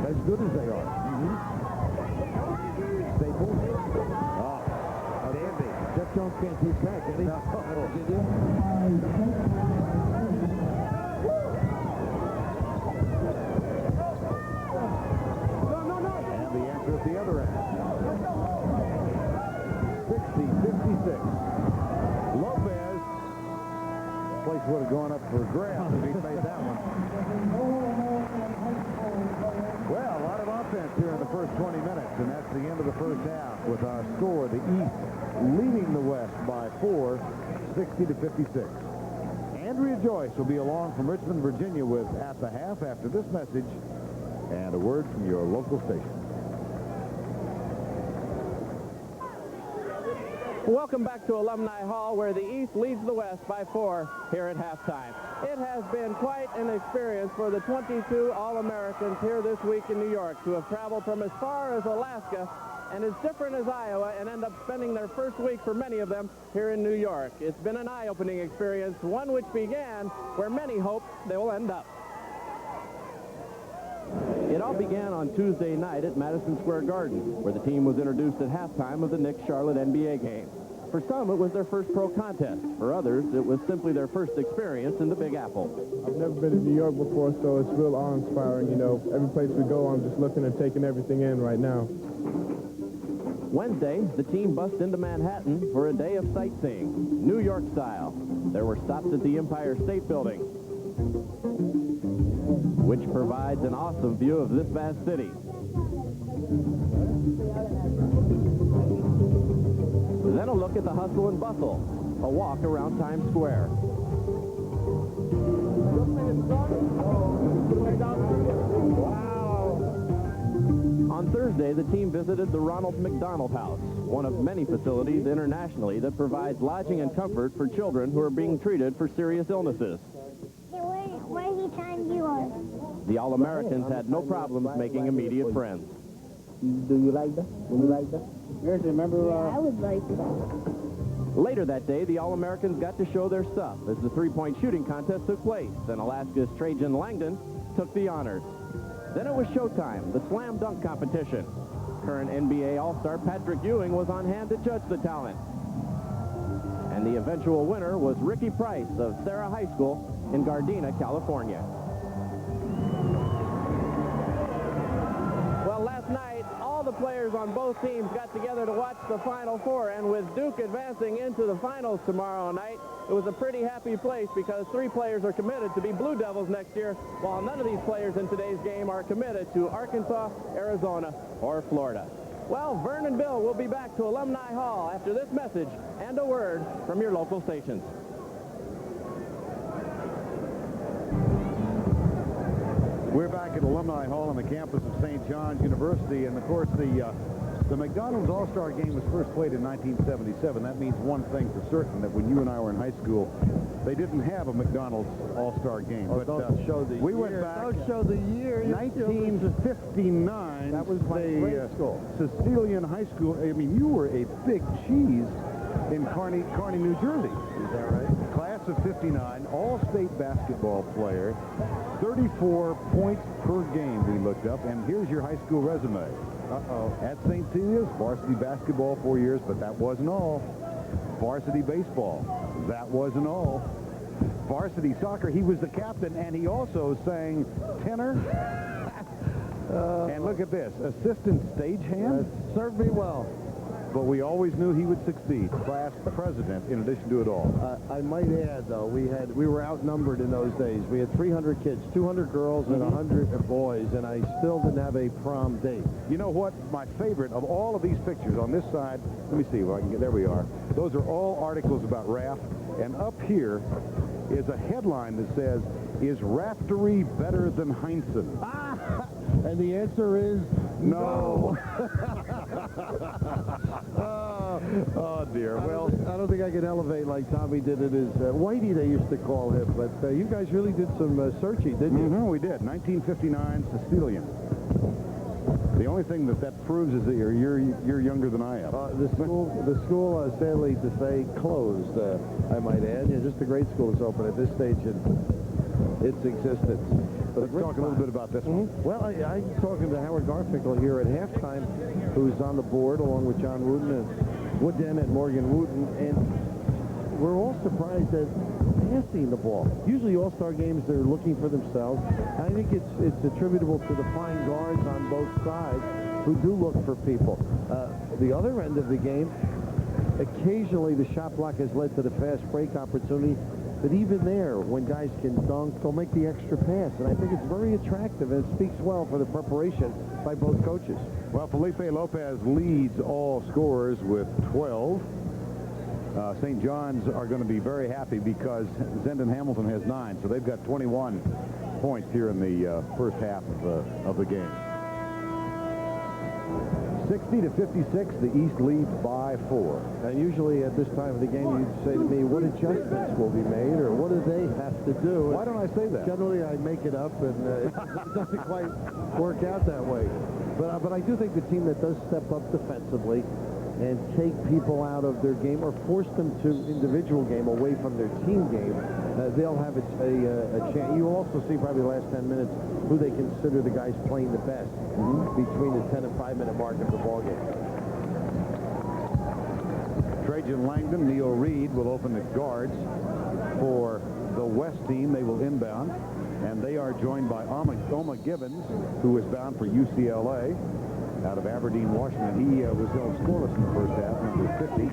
As good as they are. Staples. Dandy. Jeff Jones can't teach that, can he? No. Did you? And the answer at the other end. 60-56. Lopez. Place would have gone up for grabs if he made that one. Well, a lot of offense here in the first 20 minutes, and that's the end of the first half with our score, the East leading the West by 4, 60-56. Andrea Joyce will be along from Richmond, Virginia with At the Half after this message and a word from your local station. Welcome back to Alumni Hall, where the East leads the West by 4 here at halftime. It has been quite an experience for the 22 All-Americans here this week in New York to have traveled from as far as Alaska and as different as Iowa and end up spending their first week for many of them here in New York. It's been an eye-opening experience, one which began where many hope they will end up. It all began on Tuesday night at Madison Square Garden, where the team was introduced at halftime of the Knicks-Charlotte NBA game. For some, it was their first pro contest. For others, it was simply their first experience in the Big Apple. I've never been to New York before, so it's real awe-inspiring. You know, every place we go, I'm just looking and taking everything in right now. Wednesday, the team bussed into Manhattan for a day of sightseeing, New York style. There were stops at the Empire State Building, which provides an awesome view of this vast city. Then a look at the hustle and bustle, a walk around Times Square. On Thursday, the team visited the Ronald McDonald House, one of many facilities internationally that provides lodging and comfort for children who are being treated for serious illnesses. Where he timed you on? The All-Americans had no problems making immediate friends. Do you like that? Would you like that? Yes, remember? I would like it. Later that day, the All-Americans got to show their stuff as the three-point shooting contest took place, and Alaska's Trajan Langdon took the honors. Then it was showtime, the slam dunk competition. Current NBA All-Star Patrick Ewing was on hand to judge the talent. And the eventual winner was Ricky Price of Serra High School in Gardena, California. Well, last night, all the players on both teams got together to watch the Final Four, and with Duke advancing into the finals tomorrow night, it was a pretty happy place because 3 players are committed to be Blue Devils next year, while none of these players in today's game are committed to Arkansas, Arizona, or Florida. Well, Vern and Bill will be back to Alumni Hall after this message and a word from your local stations. We're back at Alumni Hall on the campus of St. John's University, and of course the McDonald's All-Star Game was first played in 1977. That means one thing for certain, that when you and I were in high school, they didn't have a McDonald's All-Star Game. Oh, but don't show the we year. Went back. Don't show the year. 1959. That was my grade school. Sicilian High School. I mean, you were a big cheese in Kearney, New Jersey. Is that right? Class of 59, all-state basketball player, 34 points per game we looked up, and here's your high school resume. At St. Celia's, varsity basketball 4 years, but that wasn't all. Varsity baseball, that wasn't all. Varsity soccer, he was the captain, and he also sang tenor. And look at this, assistant stagehand. Served me well. But we always knew he would succeed. Class president, in addition to it all. I might add, though, we were outnumbered in those days. We had 300 kids, 200 girls, and 100 boys, and I still didn't have a prom date. You know what? My favorite of all of these pictures on this side, let me see if I can get, there we are. Those are all articles about Raef, and up here is a headline that says, is Raftery better than Heinsohn? And the answer is no. Oh, dear. Well, I don't think I can elevate like Tommy did it as Whitey, they used to call him. But you guys really did some searching, didn't you? We did. 1959 Sicilian. The only thing that proves is that you're younger than I am. The school, sadly to say, closed. I might add. Yeah, just a great school is open at this stage in its existence. But let's talk a little bit about this one. Well, I'm talking to Howard Garfinkel here at halftime, who's on the board along with John Wooten and Wooden and Morgan Wooten, and we're all surprised at passing the ball. Usually All-Star games, they're looking for themselves. I think it's attributable to the fine guards on both sides who do look for people. The other end of the game, occasionally the shot block has led to the fast break opportunity. But even there, when guys can dunk, they'll make the extra pass. And I think it's very attractive, and it speaks well for the preparation by both coaches. Well, Felipe Lopez leads all scorers with 12. St. John's are going to be very happy because Zendon Hamilton has 9, so they've got 21 points here in the first half of the game. 60-56, the East leads by 4. And usually at this time of the game, you'd say to me, what adjustments will be made, or what do they have to do? Why don't I say that? Generally, I make it up, and it doesn't quite work out that way. But I do think the team that does step up defensively and take people out of their game or force them to individual game away from their team game, they'll have a chance. You also see probably the last 10 minutes who they consider the guys playing the best between the 10 and 5-minute mark of the ball game. Trajan Langdon, Neil Reid will open the guards for the West team. They will inbound, and they are joined by Omm'A Gibbons, who is bound for UCLA. Out of Aberdeen, Washington. He was held scoreless in the first half, number 50.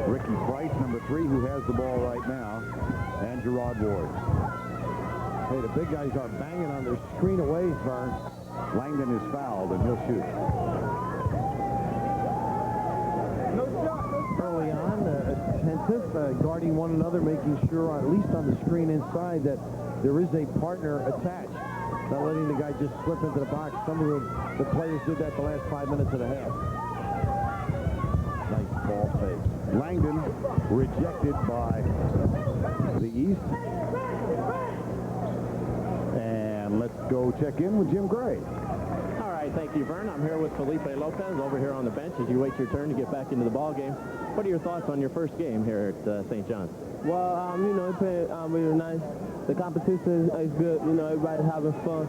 Ricky Price, number 3, who has the ball right now, and Jerod Ward. Hey, the big guys are banging on their screen away, Vern. Langdon is fouled, and he'll shoot. Early on, attentive, guarding one another, making sure, at least on the screen inside, that there is a partner attached. Not letting the guy just slip into the box. Some of the players did that the last 5 minutes of the half. Nice ball fake. Langdon rejected by the East. And let's go check in with Jim Gray. All right, thank you, Vern. I'm here with Felipe Lopez over here on the bench as you wait your turn to get back into the ball game. What are your thoughts on your first game here at St. John's? Well, you know, it played really nice. the competition is good. You know, everybody's having fun.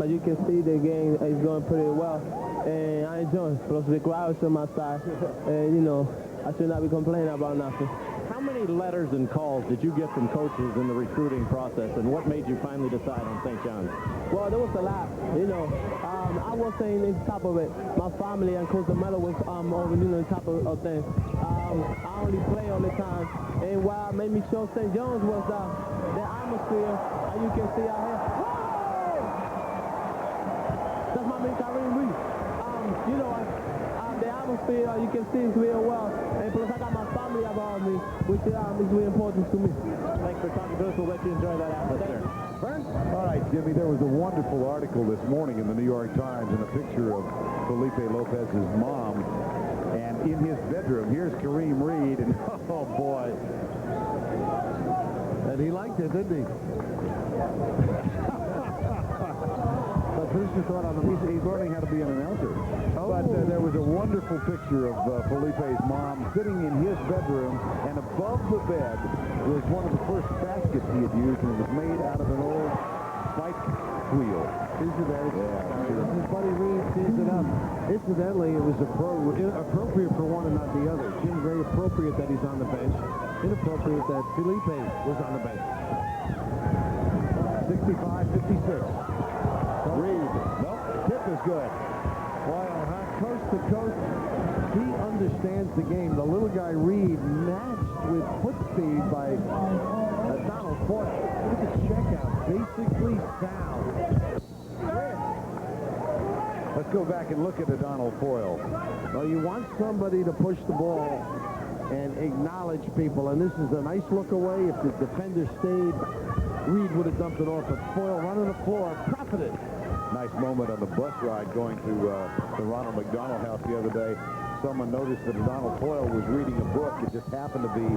As you can see, the game is going pretty well, and I enjoy it. Plus, the crowd's on my side, and, you know, I should not be complaining about nothing. How many letters and calls did you get from coaches in the recruiting process, and what made you finally decide on St. John's? Well, there was a lot, you know. I was saying on top of it, my family and Coach Melo was over, you know, on top of things. I only play all the time, and what made me show St. John's was the atmosphere, and you can see out here. Whoa! That's my man Kareem Reid. You know, the atmosphere, you can see it's real well, and plus I got my family around me, which is really important to me. Thanks for talking to us. We'll let you enjoy that atmosphere. All right, Jimmy, there was a wonderful article this morning in the New York Times and a picture of Felipe Lopez's mom. And in his bedroom, here's Kareem Reid, and oh, boy. And he liked it, didn't he? But who's your thought on him? He's learning how to be an announcer. Oh. But there was a wonderful picture of Felipe's mom sitting in his bedroom, and above the bed was one of the first baskets he had used, and it was made out of an old bike wheel. Cincinnati. Yeah, sure. His buddy Reid teased it up. Incidentally, it was appropriate for one and not the other. Jim, very appropriate that he's on the bench. Inappropriate that Felipe was on the bench. 65-56. Reid. Nope. Tip is good. Foyle, coast to coast. He understands the game. The little guy Reid matched with foot speed by Adonal. Foyle. Look at the checkout. Basically sound. Let's go back and look at Adonal Foyle. Well, you want somebody to push the ball and acknowledge people, and this is a nice look away. If the defender stayed, Reid would have dumped it off, but Foyle running the floor, profited. Nice moment on the bus ride going to the Ronald McDonald house the other day. Someone noticed that Adonal Foyle was reading a book. It just happened to be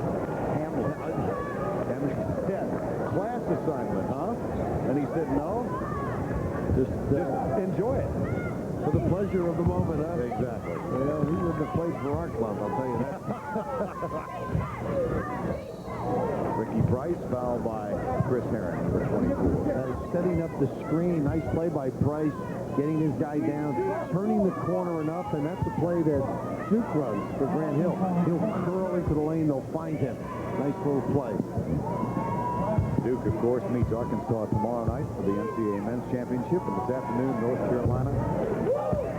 Hamlet. And he said, class assignment, huh? And he said, no. Just enjoy it. For the pleasure of the moment, huh? Exactly. Well, he wouldn't have played for our club, I'll tell you that. Ricky Price fouled by Chris Herren for 24. Setting up the screen. Nice play by Price. Getting his guy down. Turning the corner enough, and that's the play that Duke runs for Grant Hill. He'll curl into the lane. They'll find him. Nice little play. Duke, of course, meets Arkansas tomorrow night for the NCAA Men's Championship, and this afternoon, North Carolina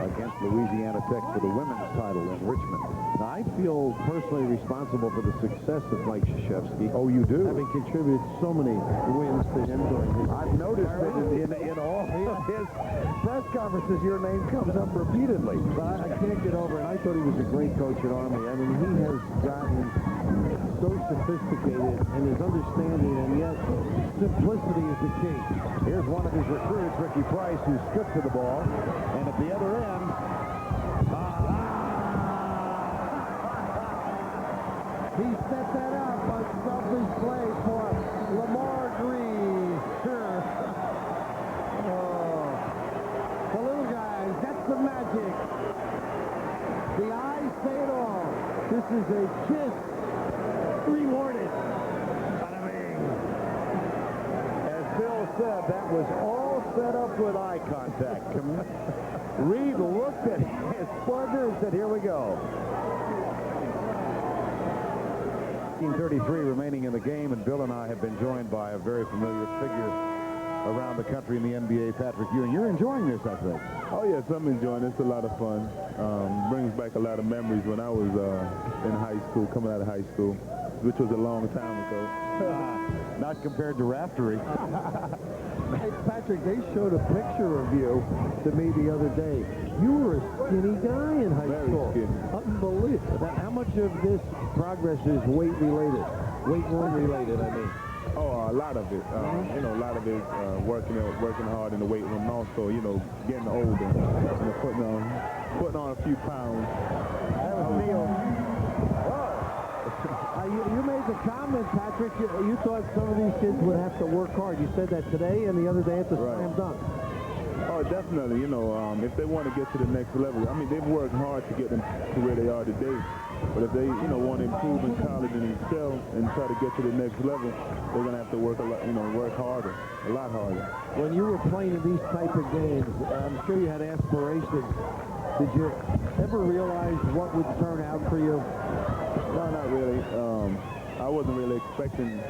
against Louisiana Tech for the women's title in Richmond. Now, I feel personally responsible for the success of Mike Krzyzewski. Oh, you do? Having contributed so many wins to him during his... I've noticed that in all of his press conferences, your name comes up repeatedly. But I can't get over it. I thought he was a great coach at Army. I mean, he has gotten so sophisticated in his understanding, and yet simplicity is the key. Here's one of his recruits, Ricky Price, who stripped to the ball, and at the other end, he set that up on selfish play for Lamarr Greer. The little guys, that's the magic. The eyes say it all. This is a kiss rewarded. Bada bing. as Bill said, that was all set up with eye contact. Reid looked at his partner and said, here we go. 19:33 remaining in the game, and Bill and I have been joined by a very familiar figure around the country in the NBA, Patrick Ewing. You're enjoying this, I think. Oh, yes, I'm enjoying it. It's a lot of fun. Brings back a lot of memories when I was in high school, coming out of high school, which was a long time ago. Not compared to Raftery. Hey, Patrick, they showed a picture of you to me the other day. You were a skinny guy in high school. Very skinny. Unbelievable. Now, how much of this progress is weight-related? Weight room-related, I mean. Oh, a lot of it. You know, a lot of it working hard in the weight room, and also, you know, getting older, you know, putting on a few pounds. That was Neil. You made the comment, Patrick. You thought some of these kids would have to work hard. You said that today and the other day at the slam dunk. Oh, definitely. You know, if they want to get to the next level, I mean, they've worked hard to get them to where they are today. But if they, want to improve in college and excel and try to get to the next level, they're going to have to work a lot, work harder, a lot harder. When you were playing in these type of games, I'm sure you had aspirations. Did you ever realize what would turn out for you? No, not really. I wasn't really expecting.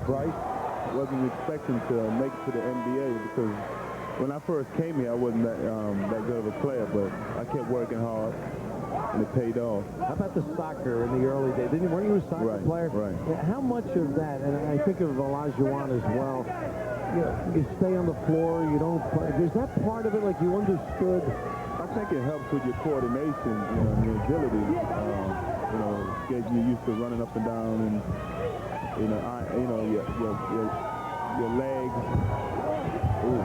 Bryce? Wasn't expecting to make it to the NBA because when I first came here, I wasn't that good of a player, but I kept working hard, and it paid off. How about the soccer in the early days? Weren't you a soccer player? Right. How much of that, and I think of Olajuwon as well, you stay on the floor, you don't play. Is that part of it, like you understood? I think it helps with your coordination, and your agility. Get you used to running up and down, and your legs. Ooh,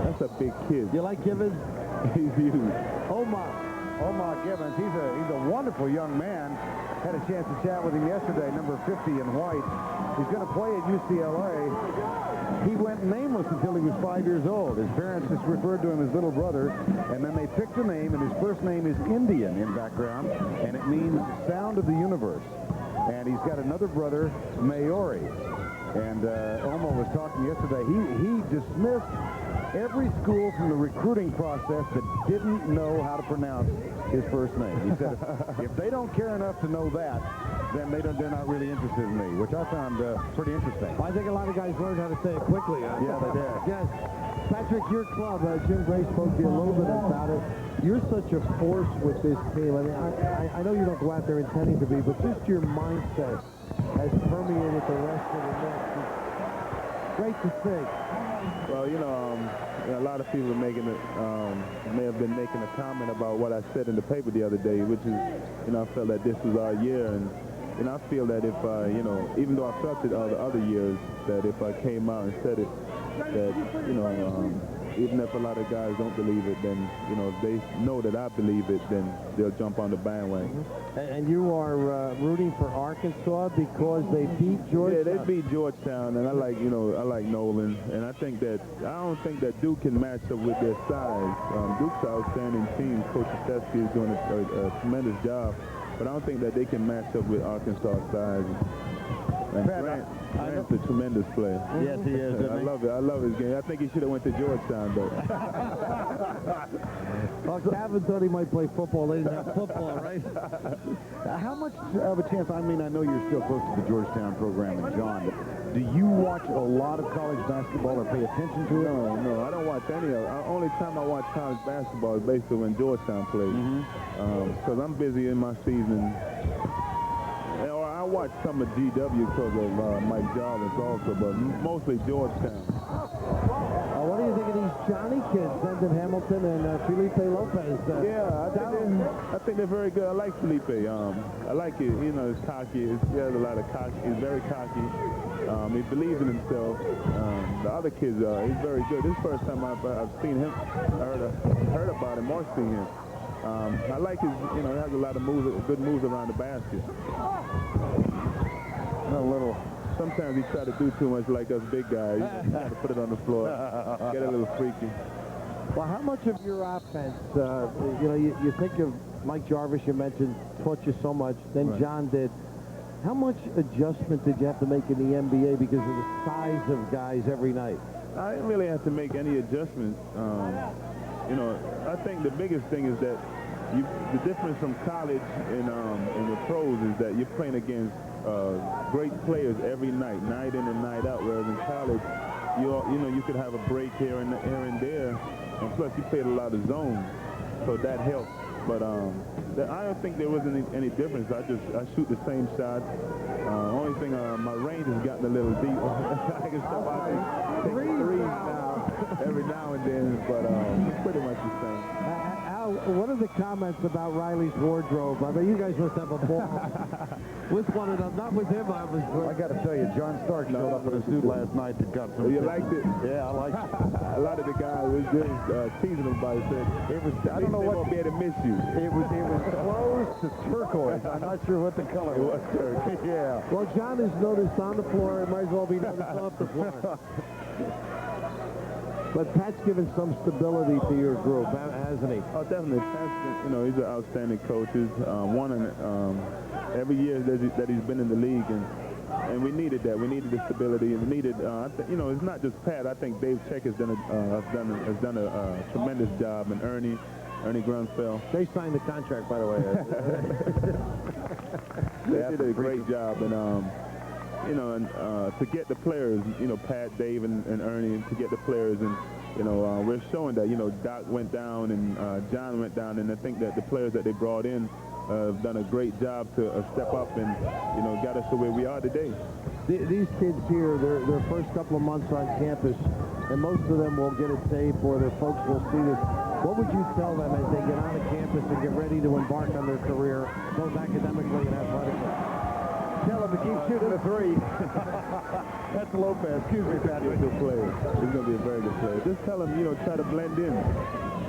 that's a big kid. You like Givens? He's huge. Omm'A Givens, he's a wonderful young man. Had a chance to chat with him yesterday, number 50 in white. He's going to play at UCLA. He went nameless until he was 5 years old. His parents just referred to him as little brother, and then they picked a name, and his first name is Indian in background, and it means sound of the universe. And he's got another brother, Maori. And Omm'A was talking yesterday. He dismissed every school from the recruiting process that didn't know how to pronounce his first name. He said, if they don't care enough to know that, then they're not really interested in me, which I found pretty interesting. Well, I think a lot of guys learned how to say it quickly. Yeah, they did. Yes. Patrick, your club, Jim Gray spoke to you a little bit about it. You're such a force with this team. I mean, I know you don't go out there intending to be, but just your mindset has permeated the rest of the Knicks. It's great to see. Well, a lot of people may have been making a comment about what I said in the paper the other day, which is, I felt that this was our year, and I feel that if even though I felt it all the other years, that if I came out and said it, that even if a lot of guys don't believe it, then if they know that I believe it, then they'll jump on the bandwagon. And you are rooting for Arkansas because they beat Georgetown. Yeah, they beat Georgetown, and I like Nolan, and I don't think that Duke can match up with their size. Duke's an outstanding team. Coach Wojciechowski is doing a tremendous job, but I don't think that they can match up with Arkansas size. And Grant's a tremendous player. Yes, he is. I love it. I love his game. I think he should have went to Georgetown, though. Well, Kevin thought he might play football. They didn't have football, right? How much of a chance, I know you're still close to the Georgetown program, and John, do you watch a lot of college basketball or pay attention to it? No, I don't watch any of it. The only time I watch college basketball is basically when Georgetown plays. Because I'm busy in my season. I watch some of GW because of Mike Jarvis also, but mostly Georgetown. What do you think of these Johnny kids, Zendon Hamilton and Felipe Lopez? I think they're very good. I like Felipe. I like it. He's cocky. He has a lot of cocky. He's very cocky. He believes in himself. The other kids, he's very good. This is the first time I've seen him. I heard about him or seen him. I like his, he has a lot of good moves around the basket. Sometimes he try to do too much like us big guys. You got to put it on the floor. Get a little freaky. Well, how much of your offense, you think of Mike Jarvis, you mentioned, taught you so much, then right. John did. How much adjustment did you have to make in the NBA because of the size of guys every night? I didn't really have to make any adjustments. I think the biggest thing is that the difference from college and the pros is that you're playing against great players every night in and night out, whereas in college, you could have a break here and there, and plus you played a lot of zones, so that helped. But I don't think there was any difference. I shoot the same shot. Only thing, my range has gotten a little deep. I can step out and take threes now, every now and then, but it's pretty much the same. What are the comments about Riley's wardrobe? I mean, you guys must have a ball with one of them, not with him, obviously. I got to tell you, John Stark showed up in a suit last night that got some. You liked it? Yeah, I liked it. A lot of the guys was just teasing him about it. Said, I don't know what won't be able to miss you. It was close to turquoise. I'm not sure what the color was. Yeah. Well, John is noticed on the floor. It might as well be noticed off the floor. But Pat's given some stability to your group, hasn't he? Oh, definitely. Pat's, you know, he's an outstanding coach. He's won every year that he's been in the league, and we needed that. We needed the stability, and we needed, you know, it's not just Pat. I think Dave Check has done a tremendous job, and Ernie Grunfeld. They signed the contract, by the way. They did a great job, and you know, and to get the players, you know, Pat, Dave, and Ernie, to get the players, and you know, we're showing that, you know, Doc went down and John went down, and I think that the players that they brought in have done a great job to step up and, you know, got us to where we are today. These kids here, their first couple of months on campus, and most of them will get a tape or their folks will see this. What would you tell them as they get on the campus and get ready to embark on their career, both academically and athletically? Tell them to keep shooting the three. That's Lopez. Excuse me, Pat. He's a good player. He's going to be a very good player. Just tell him, you know, try to blend in.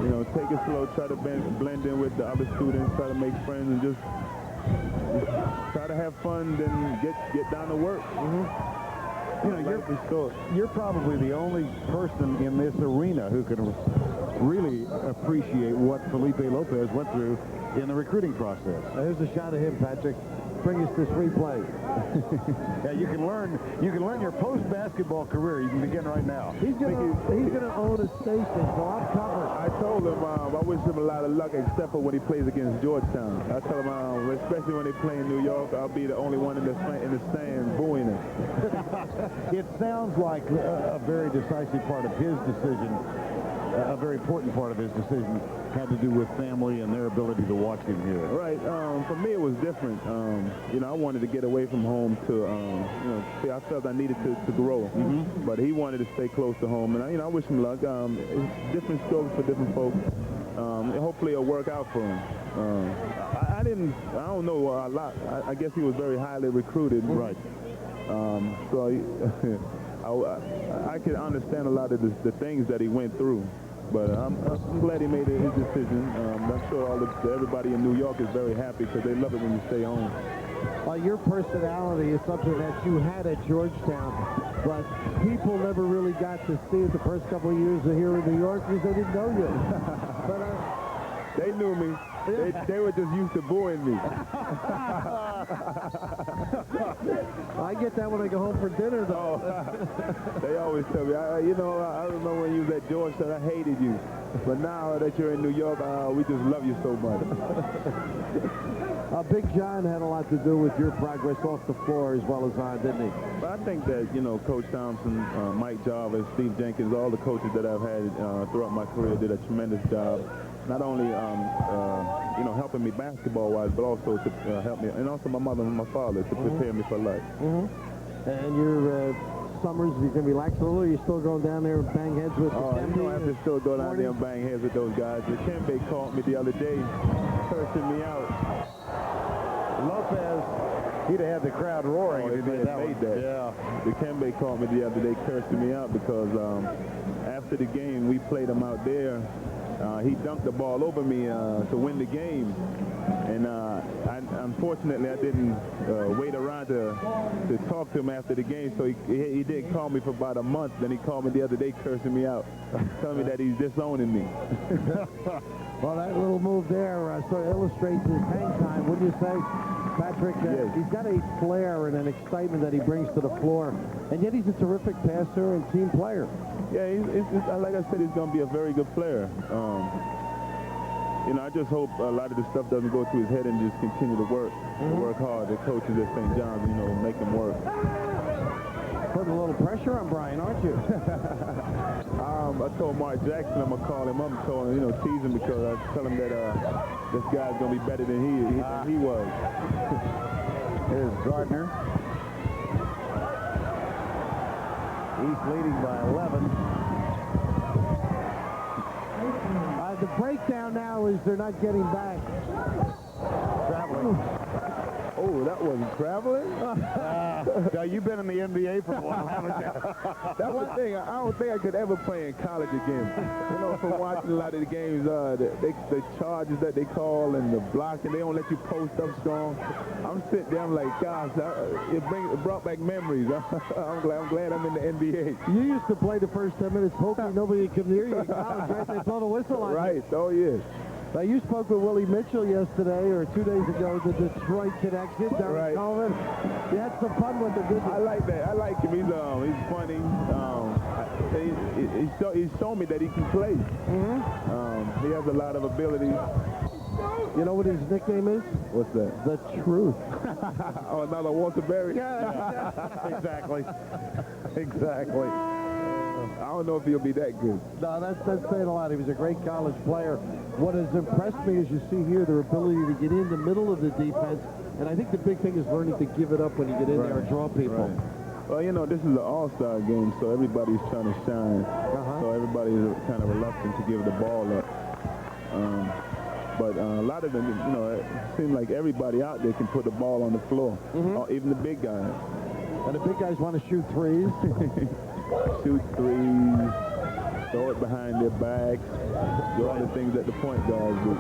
You know, take it slow, try to blend in with the other students, try to make friends, and just try to have fun, then get down to work. You know, you're probably the only person in this arena who can really appreciate what Felipe Lopez went through in the recruiting process. Here's a shot of him, Patrick. Bring us this replay. Yeah, you can learn your post-basketball career. You can begin right now. He's gonna own a station, so I'm covered. I told him I wish him a lot of luck, except for when he plays against Georgetown. I tell him, especially when they play in New York, I'll be the only one in the stand booing him. It sounds like a very decisive part of his decision, a very important part of his decision, had to do with family and their ability to watch him here. Right. For me, it was different. You know, I wanted to get away from home to, you know, see, I felt I needed to grow. But he wanted to stay close to home, and I wish him luck. It's different strokes for different folks. Hopefully, it'll work out for him. I don't know a lot. I guess he was very highly recruited. Right. So I can understand a lot of the things that he went through. But I'm glad he made his decision. I'm sure everybody in New York is very happy because they love it when you stay home. Your personality is something that you had at Georgetown, but people never really got to see it the first couple of years here in New York because they didn't know you. But they knew me. They were just used to booing me. I get that when I go home for dinner, though. They always tell me, you know, I remember when you was at Georgetown, I hated you. But now that you're in New York, we just love you so much. Big John had a lot to do with your progress off the floor as well as on, didn't he? But I think that, you know, Coach Thompson, Mike Jarvis, Steve Jenkins, all the coaches that I've had throughout my career did a tremendous job. Not only, you know, helping me basketball-wise, but also to help me, and also my mother and my father to prepare me for life. And your summers, you can relax a little. You're still going down there and bang heads with the you don't have to still go down there and bang heads with those guys. The Kembe called me the other day, cursing me out. Lopez, he'd have had the crowd roaring if he made that. Yeah. The Kembe called me the other day, cursing me out because after the game, we played him out there. He dunked the ball over me to win the game, and unfortunately I didn't wait around to talk to him after the game, so he didn't call me for about a month. Then he called me the other day cursing me out, telling me that he's disowning me. Well, that little move there sort of illustrates his hang time, wouldn't you say, Patrick? Yes. He's got a flair and an excitement that he brings to the floor, and yet he's a terrific passer and team player. Yeah, like I said, he's going to be a very good player. You know, I just hope a lot of this stuff doesn't go through his head and just continue to work hard. The coaches at St. John's, you know, make him work. Putting a little pressure on Brian, aren't you? I told Mark Jackson I'm going to call him up and told him, you know, tease him because I tell him that this guy's going to be better than he was. Here's Gardner. East leading by 11. The breakdown now is they're not getting back. Traveling. Oh, that wasn't traveling? Now, you've been in the NBA for a while, haven't you? That's the thing. I don't think I could ever play in college again. You know, from watching a lot of the games, the charges that they call and the blocking, they don't let you post up strong. I'm sitting there, I'm like, gosh, it brought back memories. I'm glad I'm in the NBA. You used to play the first 10 minutes hoping nobody could hear you in college, right? They blow the whistle on you. Right, oh, yes. Now, you spoke with Willie Mitchell yesterday, or 2 days ago, the Detroit connection, Derek Coleman. You had some fun with him, didn't you? I like that. I like him. He's funny. He's shown me that he can play. He has a lot of ability. You know what his nickname is? What's that? The Truth. Oh, another Walter Berry? Yeah, exactly. Exactly. I don't know if he'll be that good. No, that's saying a lot. He was a great college player. What has impressed me, as you see here, their ability to get in the middle of the defense. And I think the big thing is learning to give it up when you get in there and draw people. Right. Well, you know, this is an all-star game, so everybody's trying to shine. So everybody's kind of reluctant to give the ball up. But a lot of them, you know, it seems like everybody out there can put the ball on the floor, even the big guys. And the big guys want to shoot threes. Shoot threes, throw it behind their backs, do all the things that the point guards do.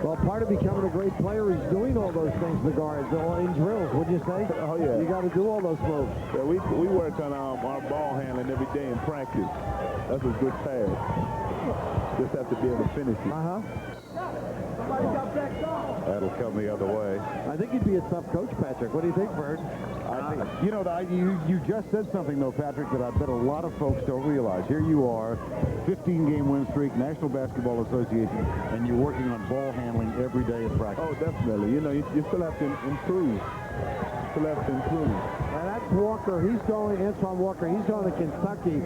Well, part of becoming a great player is doing all those things, the guards, in drills, would you say? Oh, yeah. You got to do all those moves. Yeah, we work on our ball handling every day in practice. That's a good pass. Just have to be able to finish it. That'll come the other way. I think he'd be a tough coach, Patrick. What do you think, Bert? You know, you just said something, though, Patrick, that I bet a lot of folks don't realize. Here you are, 15-game win streak, National Basketball Association, and you're working on ball handling every day at practice. Oh, definitely. You know, you still have to improve. And that's Walker. He's going, Antoine Walker, he's going to Kentucky.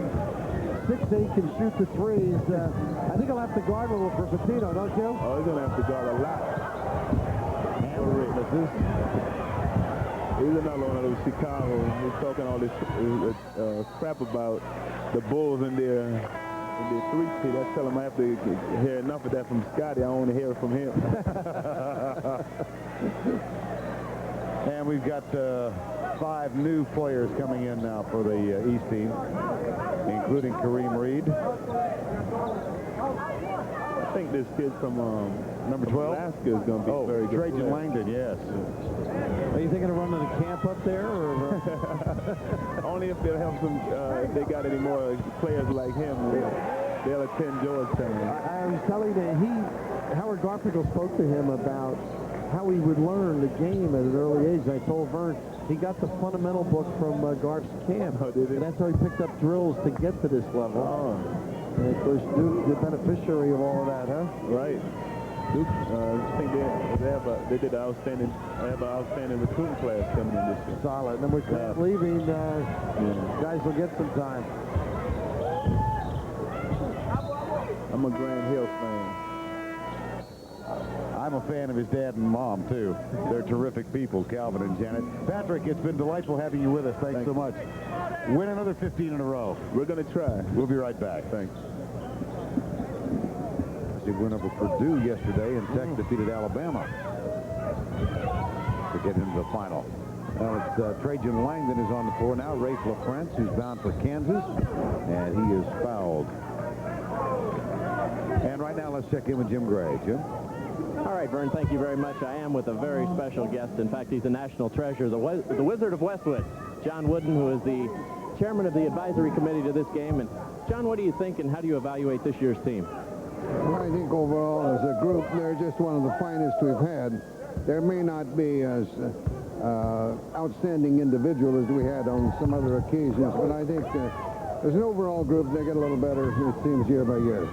6'8", can shoot the threes. I think he'll have to guard a little for Patino, don't you? Oh, he's going to have to guard a lot. He's another one of those Chicago. He's talking all this crap about the Bulls and their three-peat. I tell him I have to hear enough of that from Scotty. I want to hear it from him. And we've got 5 new players coming in now for the East team, including Kareem Reid. I think this kid from number 12 Alaska is going to be very good. Trajan Langdon, yes. Are you thinking of running a camp up there? Or Only if they'll help them, if they got any more players like him, they'll attend Georgetown. I was telling you, Howard Garfinkel spoke to him about how he would learn the game at an early age. I told Vern he got the fundamental book from Garf's camp. Oh, did he? And that's how he picked up drills to get to this level. Oh. And of course, Duke, the beneficiary of all of that, huh? Right. Duke, I think they did an outstanding recruiting class coming in this year. Solid. And then with Grant leaving, guys will get some time. I'm a Grand Hill fan. I'm a fan of his dad and mom, too. They're terrific people, Calvin and Janet. Patrick, it's been delightful having you with us. Thanks so much. Win another 15 in a row. We're going to try. We'll be right back. Thanks. They went over Purdue yesterday, and Tech defeated Alabama to get into the final. Well, it's Trajan Langdon is on the floor now. Raef LaFrentz, who's bound for Kansas, and he is fouled. And right now, let's check in with Jim Gray. Jim? All right, Vern, thank you very much. I am with a very special guest. In fact, he's a national treasure, the Wizard of Westwood, John Wooden, who is the chairman of the advisory committee to this game. And, John, what do you think, and how do you evaluate this year's team? Well, I think overall, as a group, they're just one of the finest we've had. There may not be as outstanding individual as we had on some other occasions, but I think as an overall group, they get a little better, it seems, year by year.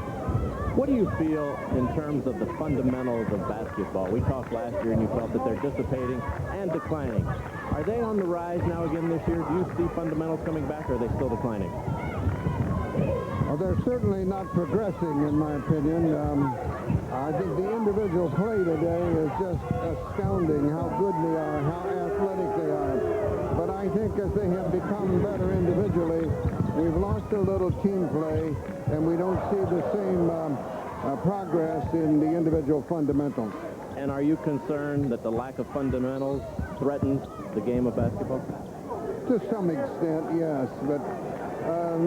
What do you feel in terms of the fundamentals of basketball? We talked last year, and you felt that they're dissipating and declining. Are they on the rise now again this year? Do you see fundamentals coming back, or are they still declining? Well, they're certainly not progressing, in my opinion. I think the individual play today is just astounding how good they are, how athletic they are. But I think as they have become better individually, we've lost a little team play, and we don't see the same progress in the individual fundamentals. And are you concerned that the lack of fundamentals threatens the game of basketball? To some extent, yes, but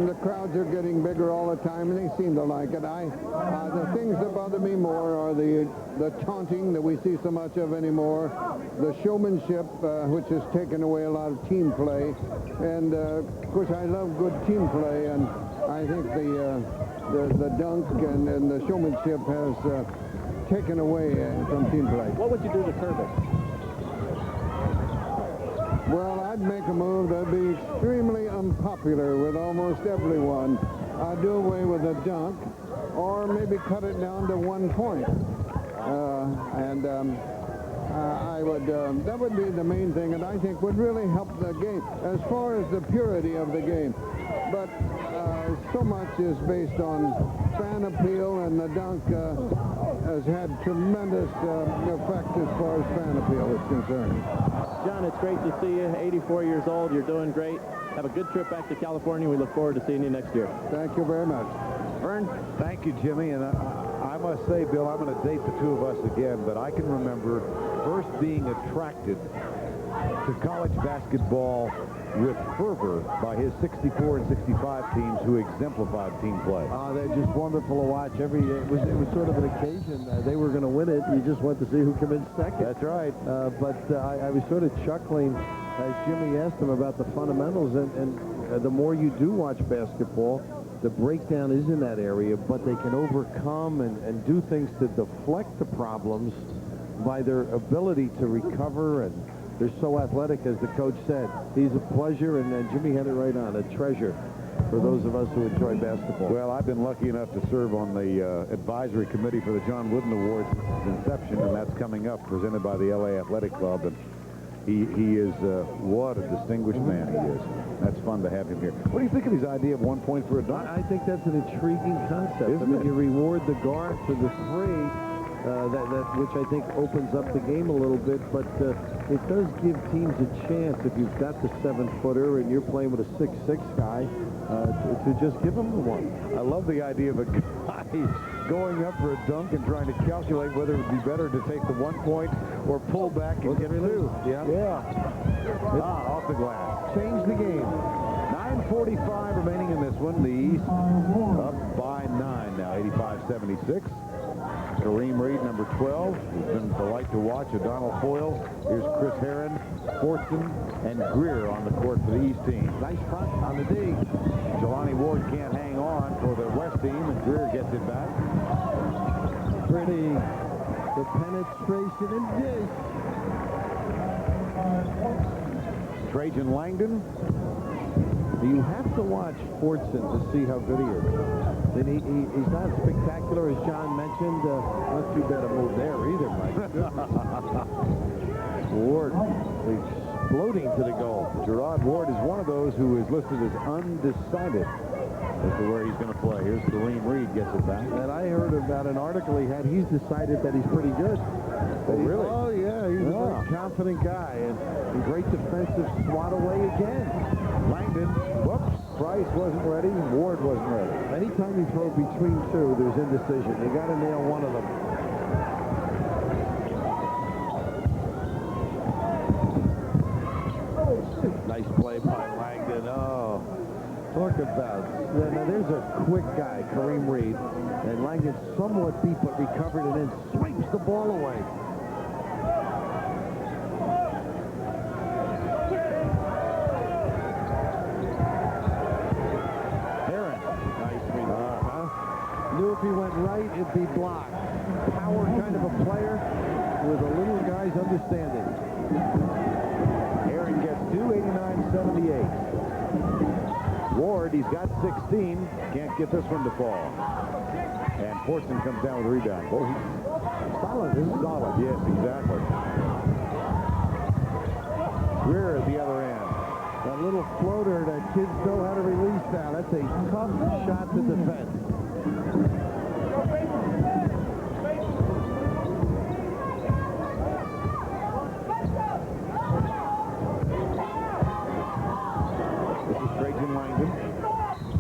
the crowds are getting bigger all the time, and they seem to like it. The things that bother me more are the taunting that we see so much of anymore, the showmanship, which has taken away a lot of team play, and of course I love good team play, and I think the dunk and the showmanship has taken away from team play. What would you do to curb it? Well, I'd make a move that'd be extremely unpopular with almost everyone. I'd do away with a dunk, or maybe cut it down to 1 point. I would, that would be the main thing, and I think would really help the game as far as the purity of the game. But so much is based on fan appeal, and the dunk has had tremendous effect as far as fan appeal is concerned. John, it's great to see you. 84 years old. You're doing great. Have a good trip back to California. We look forward to seeing you next year. Thank you very much. Vern? Thank you, Jimmy. And I must say, Bill, I'm going to date the two of us again, but I can remember first being attracted to college basketball with fervor by his 64 and 65 teams who exemplified team play. They're just wonderful to watch. It was sort of an occasion. They were going to win it. You just want to see who came in second. That's right. But I was sort of chuckling as Jimmy asked him about the fundamentals. And the more you do watch basketball, the breakdown is in that area, but they can overcome and do things to deflect the problems by their ability to recover, and they're so athletic, as the coach said. He's a pleasure, and Jimmy had it right on, a treasure for those of us who enjoy basketball. Well, I've been lucky enough to serve on the advisory committee for the John Wooden Award since its inception, and that's coming up, presented by the LA Athletic Club. And he is, what a distinguished man he is. That's fun to have him here. What do you think of his idea of 1 point for a dunk? I think that's an intriguing concept. I mean, you reward the guard for the three, which I think opens up the game a little bit, but it does give teams a chance, if you've got the 7-footer and you're playing with a 6'6" guy, to just give him the one. I love the idea of a guy going up for a dunk and trying to calculate whether it would be better to take the 1 point or pull back and get 2. Yeah. Off the glass. Change the game. 9:45 remaining in this one. The East up by 9 now, 85-76. Kareem Reid, number 12, who's been a delight to watch. Adonal, Foyle. Here's Chris Herren, Fortson, and Greer on the court for the East team. Nice front on the D. Jelani Ward can't hang on for the West team, and Greer gets it back. Pretty. The penetration and dish. Trajan Langdon. You have to watch Fortson to see how good he is. Then he's not spectacular, as John mentioned. Not too bad a move there either, Mike. Ward exploding to the goal. Jerod Ward is one of those who is listed as undecided as to where he's going to play. Here's Kareem Reid gets it back. And I heard about an article he had. He's decided that he's pretty good. Oh, really? Oh, yeah. He's a very confident guy. And great defensive swat away again. Langdon, whoops, Price wasn't ready, Ward wasn't ready. Anytime you throw between two, there's indecision. You got to nail one of them. Nice play by Langdon. Oh, talk about. Now there's a quick guy, Kareem Reid, and Langdon somewhat beat but recovered and then swings the ball away. Knew if he went right, it'd be blocked. Power kind of a player with a little guy's understanding. Herren gets 289-78. Ward, he's got 16. Can't get this one to fall. And Fortson comes down with a rebound. Oh, he's solid. This is solid. Yes, exactly. Greer at the other end. That little floater that kids know how to release now. That's a tough shot to defend. This is Trajan Langdon.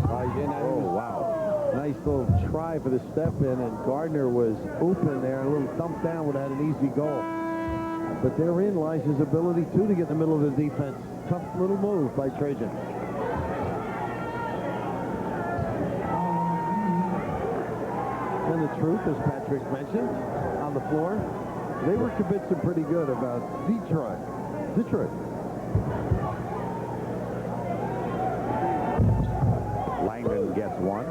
Oh, wow. Nice nice little try for the step in, and Gardner was open there. A little thump down would have had an easy goal. But therein lies his ability, too, to get in the middle of the defense. Tough little move by Trajan. And the truth, as Patrick mentioned, on the floor, they were convincing pretty good about Detroit. Langdon gets one.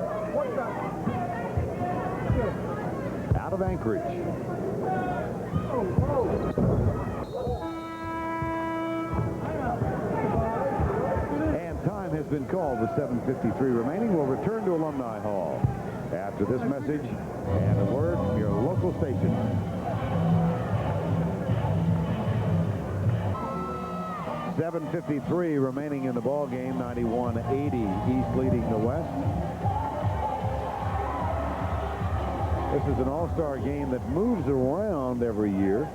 Out of Anchorage. And time has been called with 7:53 remaining. We'll return to Alumni Hall after this message and a word from your local station. .753 remaining in the ball game. 91-80. East leading the West. This is an all-star game that moves around every year,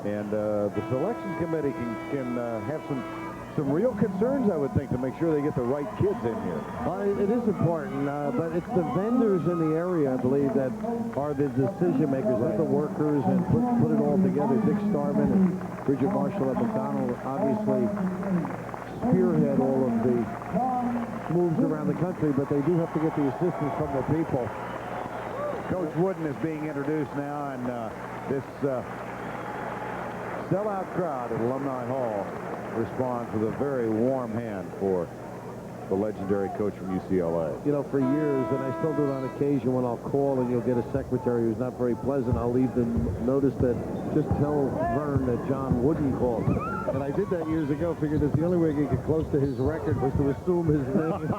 and the selection committee can have some real concerns, I would think, to make sure they get the right kids in here. Well, it is important, but it's the vendors in the area, I believe, that are the decision makers. They're the workers and put it all together. Dick Starman and Bridget Marshall at McDonald's obviously spearhead all of the moves around the country, but they do have to get the assistance from the people. Coach Wooden is being introduced now, and this sellout crowd at Alumni Hall responds with a very warm hand for the legendary coach from UCLA. You know, for years, and I still do it on occasion when I'll call and you'll get a secretary who's not very pleasant, I'll leave them notice that just tell Vern that John Wooden called. And I did that years ago, figured that the only way I could get close to his record was to assume his name.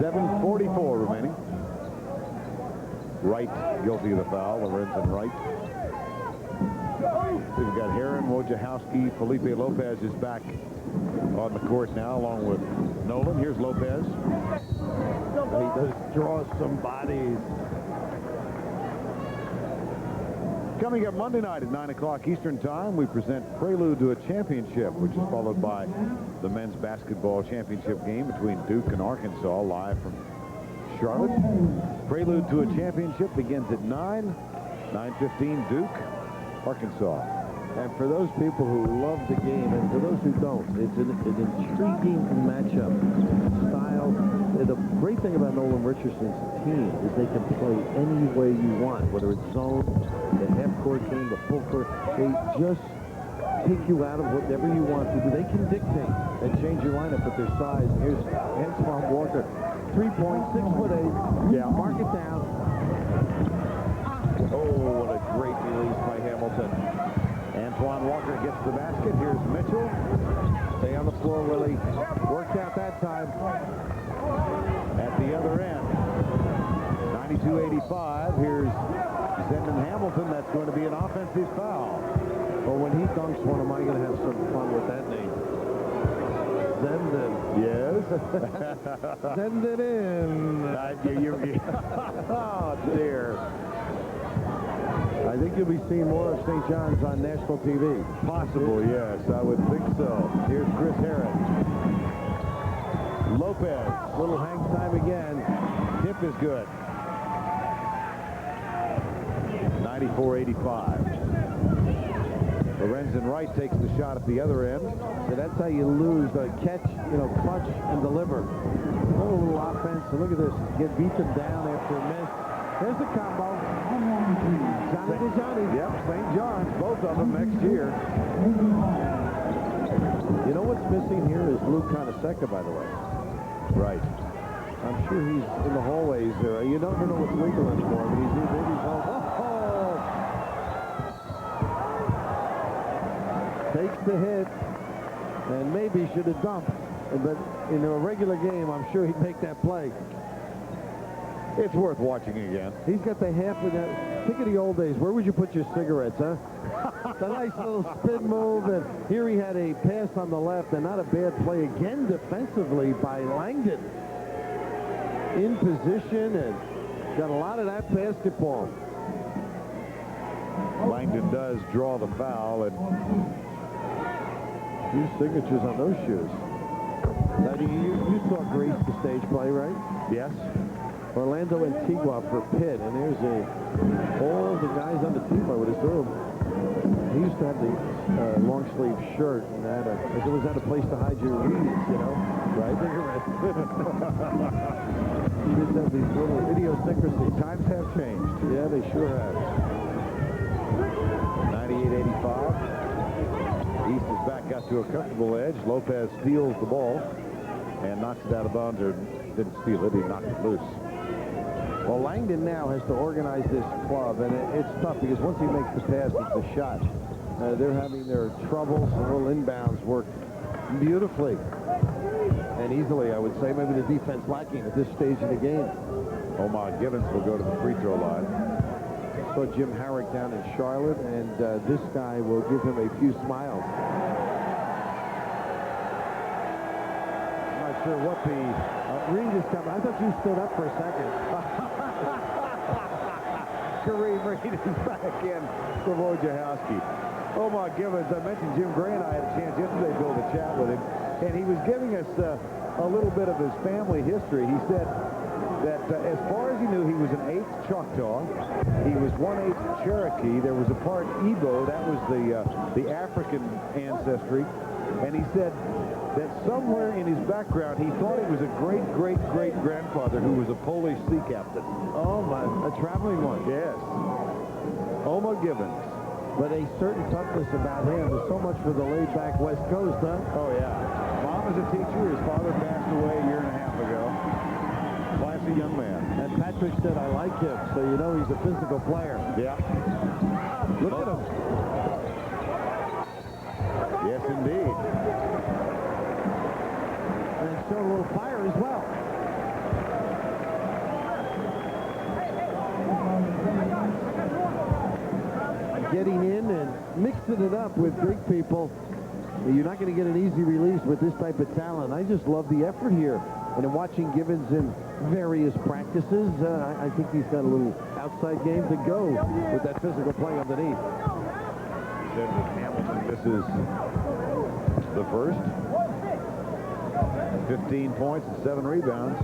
7:44 remaining. Wright guilty of the foul. Lorenzen Wright. We've got Herren, Wojciechowski, Felipe Lopez is back on the court now, along with Nolan. Here's Lopez. He does draw some bodies. Coming up Monday night at 9 o'clock Eastern Time, we present Prelude to a Championship, which is followed by the men's basketball championship game between Duke and Arkansas, live from Charlotte. Prelude to a Championship begins at 9:15 Duke, Arkansas. And for those people who love the game, and for those who don't, it's an intriguing matchup. Style. The great thing about Nolan Richardson's team is they can play any way you want, whether it's zone, the half-court game, the full court. They just take you out of whatever you want to do. They can dictate and change your lineup with their size. Here's Antoine Walker. 3 points, 6'8". Yeah. Mark it down. Oh, what a great release by Hamilton. Antoine Walker gets the basket. Here's Mitchell. Stay on the floor, Willie. Worked out that time. At the other end, 92-85. Here's Zendon Hamilton. That's going to be an offensive foul. Well, when he dunks one, am I going to have some fun with that name? Zendon. Yes. Send it in. Oh, dear. I think you'll be seeing more of St. John's on national TV. Possible, yes. I would think so. Here's Chris Herren. Lopez. Little hang time again. Tip is good. 94-85. Lorenzen Wright takes the shot at the other end. So that's how you lose. Catch, clutch, and deliver. A little offense. So look at this. Beat them down after a miss. There's the combo. Johnny to Johnny. Yep, St. John's, both of them next year. You know what's missing here is Luke Conaseca, by the way. Right. I'm sure he's in the hallways there. You don't know what's legal anymore, but he's home. Takes the hit, and maybe should have dumped. But in a regular game, I'm sure he'd make that play. It's worth watching again. He's got the half of that. Think of the old days. Where would you put your cigarettes, huh? It's a nice little spin move, and here he had a pass on the left, and not a bad play again defensively by Langdon. In position, and got a lot of that basketball. Langdon does draw the foul, and Few signatures on those shoes. Now, you saw Grace the stage play, right? Yes. Orlando Antigua for Pitt, and there's all the guys on the team, I would assume. He used to have the long sleeve shirt, and it was at a place to hide your weeds, you know, right? He just have these little idiosyncrasies. Times have changed. Yeah, they sure have. 98-85. East is back out to a comfortable edge. Lopez steals the ball and knocks it out of bounds, or didn't steal it, he knocked it loose. Well, Langdon now has to organize this club, and it's tough because once he makes the pass, it's a shot. They're having their troubles, and little inbounds work beautifully and easily, I would say. Maybe the defense lacking at this stage of the game. Omm'A Givens will go to the free throw line. Saw Jim Harrick down in Charlotte, and this guy will give him a few smiles. I'm not sure what the... Reid is coming. I thought you stood up for a second. Kareem Reid is back in for Wojciechowski. Omm'A Givens, I mentioned Jim Gray and I had a chance yesterday to build a chat with him, and he was giving us a little bit of his family history. He said that as far as he knew, he was an 8th Choctaw. He was 1/8 Cherokee. There was a part Igbo. That was the African ancestry. And he said that somewhere in his background, he thought he was a great-great-great-grandfather who was a Polish sea captain. Oh, my, a traveling one. Yes. Omm'A Givens. But a certain toughness about him is so much for the laid-back West Coast, huh? Oh, yeah. Mom is a teacher. His father passed away a year and a half ago. Classy young man. And Patrick said, I like him, so you know he's a physical player. Yeah. Look at him. Yes, indeed. And showed a little fire as well. Getting in and mixing it up with big people. You're not going to get an easy release with this type of talent. I just love the effort here. And in watching Givens in various practices, I think he's got a little outside game to go with that physical play underneath. Hamilton misses the first. 15 points and 7 rebounds.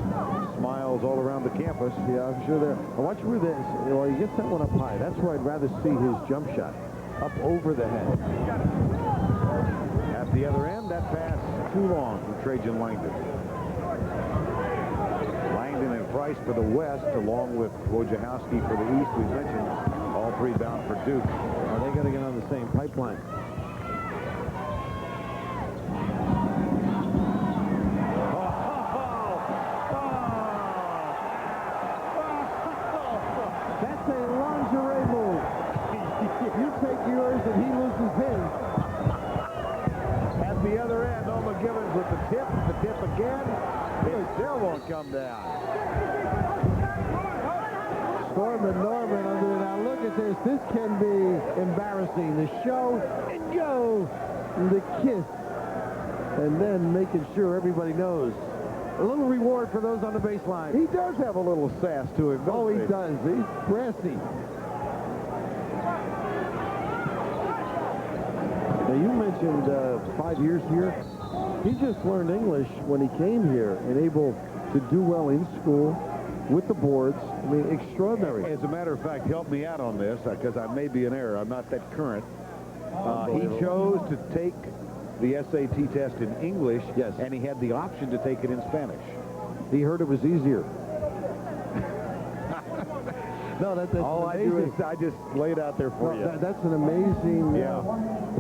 Smiles all around the campus. Yeah, I'm sure there. I watch where this. Well, he gets that one up high. That's where I'd rather see his jump shot. Up over the head. At the other end, that pass too long from Trajan Langdon. Langdon and Price for the West, along with Wojciechowski for the East. We mentioned all three bound for Duke. Well, they got to get on the same pipeline. That's a lingerie move. You take yours and he loses his. At the other end, Omm'A Givens with the tip again. It still won't come down. Norman under it. Now look at this. This can be embarrassing. The show and go. The kiss. And then making sure everybody knows. A little reward for those on the baseline. He does have a little sass to him. Oh, he does. He's brassy. Now, you mentioned 5 years here. He just learned English when he came here and able to do well in school with the boards. I mean, extraordinary. As a matter of fact, help me out on this because I may be in error. I'm not that current. He chose to take the SAT test in English, yes, and he had the option to take it in Spanish. He heard it was easier. No, that's all I do is I just lay it out there for you. That's an amazing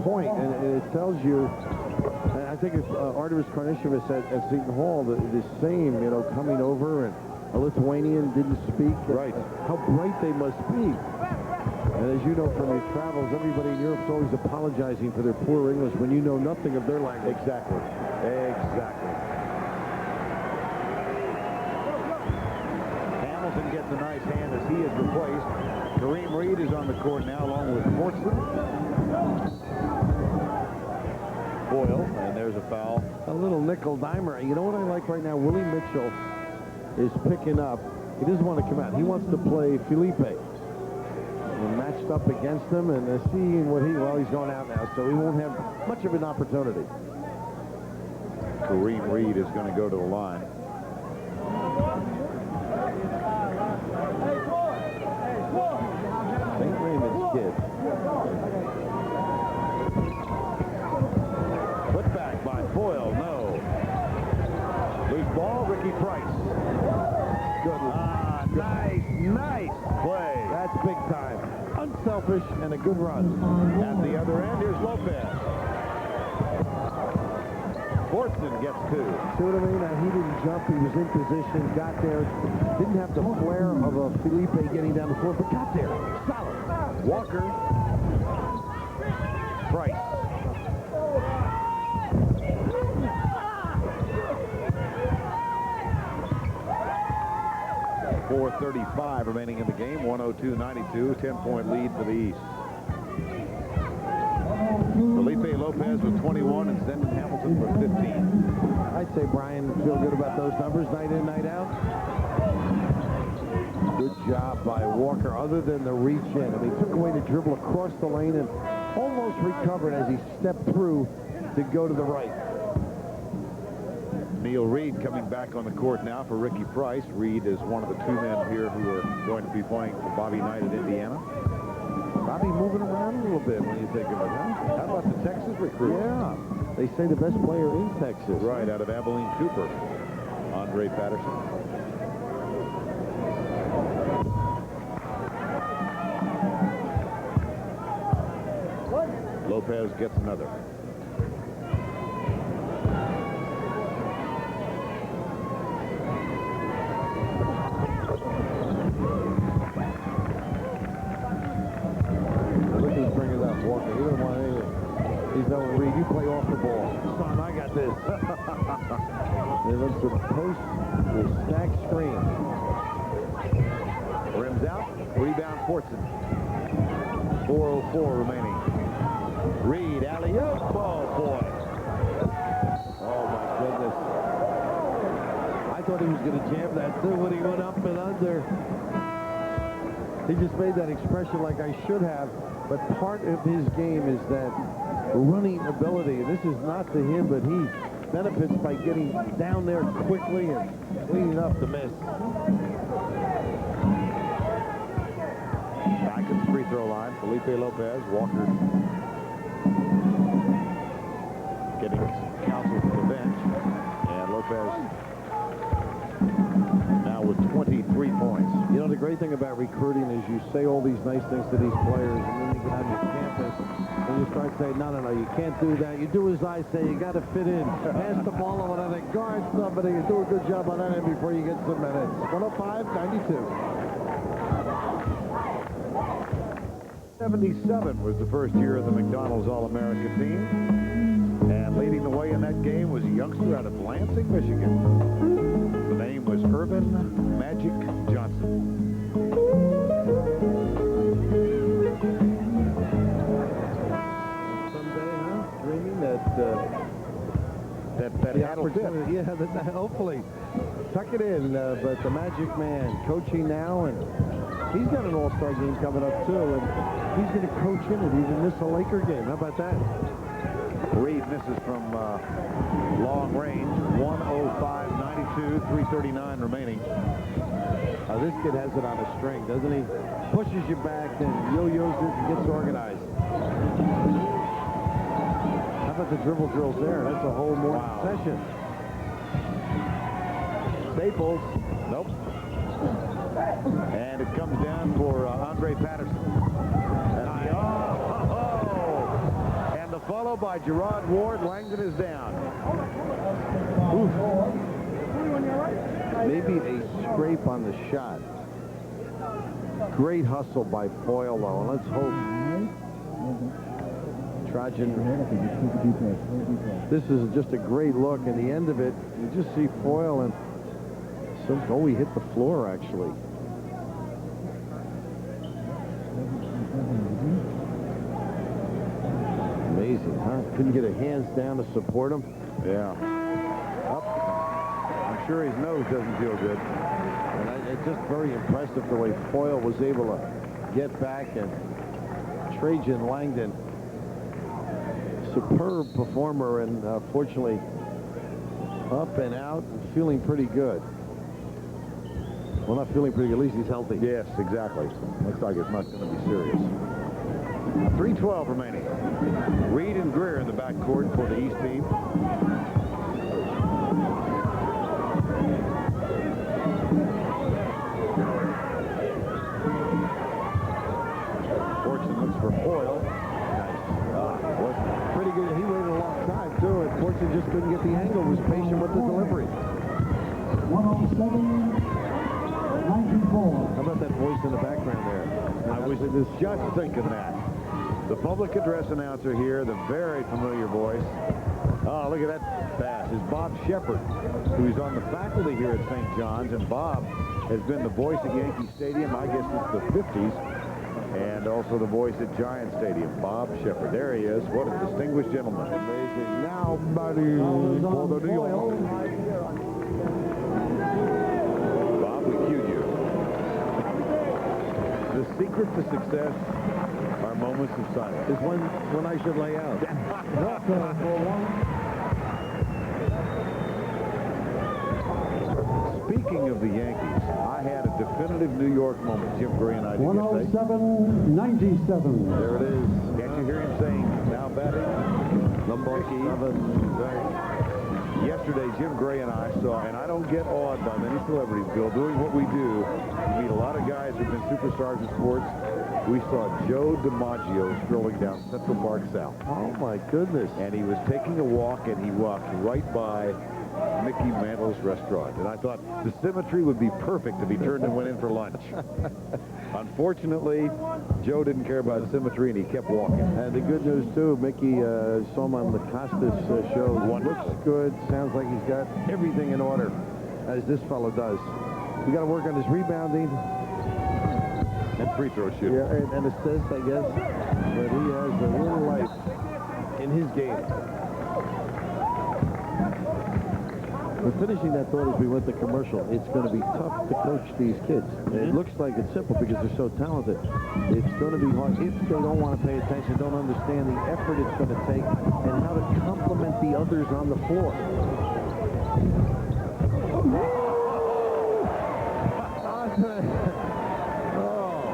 point, and it tells you. And I think if Artemis Karnisovas at Seton Hall, the same, you know, coming over and a Lithuanian didn't speak. Right. How bright they must be. And as you know from your travels, everybody in Europe's always apologizing for their poor English when you know nothing of their language. Exactly. Exactly. Hamilton gets a nice hand as he is replaced. Kareem Reid is on the court now along with Fortson. Foyle, and there's a foul. A little nickel dimer. You know what I like right now? Willie Mitchell is picking up. He doesn't want to come out. He wants to play Felipe. And match matched up against him and seeing what he's going out now, so he won't have much of an opportunity. Kareem Reid is going to go to the line. St. Raymond's kid. Put back by Foyle, no. Loose ball, Ricky Price. Good. Nice play. That's big time. Unselfish and a good run. At the other end, here's Lopez. Fortson gets 2. See what I mean? He didn't jump. He was in position, got there. Didn't have the flair of a Felipe getting down the floor, but got there. Solid. Walker. Price. .435 remaining in the game. 102-92. 10-point lead for the East. Felipe Lopez with 21 and Zendon Hamilton with 15. I'd say Brian feel good about those numbers night in, night out. Good job by Walker other than the reach in. I mean, he took away the dribble across the lane and almost recovered as he stepped through to go to the right. Reid coming back on the court now for Ricky Price. Reid is one of the 2 men here who are going to be playing for Bobby Knight at Indiana. Bobby moving around a little bit when you think of it, huh? How about the Texas recruit? Yeah. They say the best player in Texas. Right, out of Abilene Cooper. Andrae Patterson. Lopez gets another. Reid, you play off the ball. Son, I got this. They look for post with stack screen. Rims out. Rebound Fortson. 4:04 remaining. Reid, alley-oop. Ball boy. Oh, my goodness. I thought he was going to jam that, too, when he went up and under. He just made that expression like I should have. But part of his game is that running ability. This is not to him, but he benefits by getting down there quickly and cleaning up the miss. Back at the free throw line. Felipe Lopez. Walker getting counsel from the bench. And Lopez now with 23 points. You know, the great thing about recruiting is you say all these nice things to these players, and then you get on your campus and you start saying, no, you can't do that. You do as I say. You got to fit in. Pass the ball over to the guard somebody. You do a good job on that end before you get some minutes. 105-92. 77 was the first year of the McDonald's All-American team. And leading the way in that game was a youngster out of Lansing, Michigan. The name was Urban Magic Johnson. Someday, huh? Dreaming that the opportunity. Yeah, hopefully. Tuck it in. But the Magic Man coaching now, and he's got an all-star game coming up, too. And he's going to coach in it. He didn't miss a Laker game. How about that? Reid misses from long range. 105-92, 3:39 remaining. This kid has it on a string, doesn't he? Pushes you back, then yo-yos it and gets organized. How about the dribble drills there? That's a whole morning session. Staples. Nope. And it comes down for Andrae Patterson. And the follow by Jerod Ward. Langdon is down. Oof. Maybe a scrape on the shot. Great hustle by Foyle, though, and let's hope Trajan. This is just a great look, and the end of it, you just see Foyle, and he hit the floor, actually. Amazing, huh? Couldn't get a hands down to support him. Yeah. I'm sure his nose doesn't feel good. And it's just very impressive the way Foyle was able to get back and Trajan Langdon. Superb performer, and fortunately up and out and feeling pretty good. Well, not feeling pretty good, at least he's healthy. Yes, exactly. Looks like it's not going to be serious. 3:12 remaining. Reid and Greer in the backcourt for the East team. Fortson looks for Foyle. Was pretty good. He waited a long time, too, and Fortson just couldn't get the angle. Was patient with the delivery. 107-94. How about that voice in the background there? I was just thinking that. The public address announcer here, the very familiar voice. Oh, look at that pass. Is Bob Shepard, who's on the faculty here at St. John's, and Bob has been the voice at Yankee Stadium, I guess, since the 50s, and also the voice at Giant Stadium. Bob Shepard. There he is. What a distinguished gentleman. Amazing. Now, buddy, for the deal. Bob, we cued you. The secret to success are moments of silence. Is when I should lay out. Speaking of the Yankees, I had a definitive New York moment. Jim Gray and I did yesterday. 107-97. There it is. Can't you hear him saying, now batting? Number 7. Yesterday, Jim Gray and I saw, and I don't get awed by many celebrities, Bill, doing what we do. We meet a lot of guys who've been superstars in sports. We saw Joe DiMaggio strolling down Central Park South. Oh, my goodness. And he was taking a walk, and he walked right by Mickey Mantle's restaurant. And I thought the symmetry would be perfect if he turned and went in for lunch. Unfortunately, Joe didn't care about symmetry, and he kept walking. And the good news, too, Mickey saw him on the Costas show. Looks good. Sounds like he's got everything in order, as this fellow does. We got to work on his rebounding. And free throw shooting. Yeah, and assist, I guess. But he has a little life in his game. But finishing that thought as we went to commercial, it's going to be tough to coach these kids. It looks like it's simple because they're so talented. It's going to be hard if they don't want to pay attention, don't understand the effort it's going to take, and how to complement the others on the floor.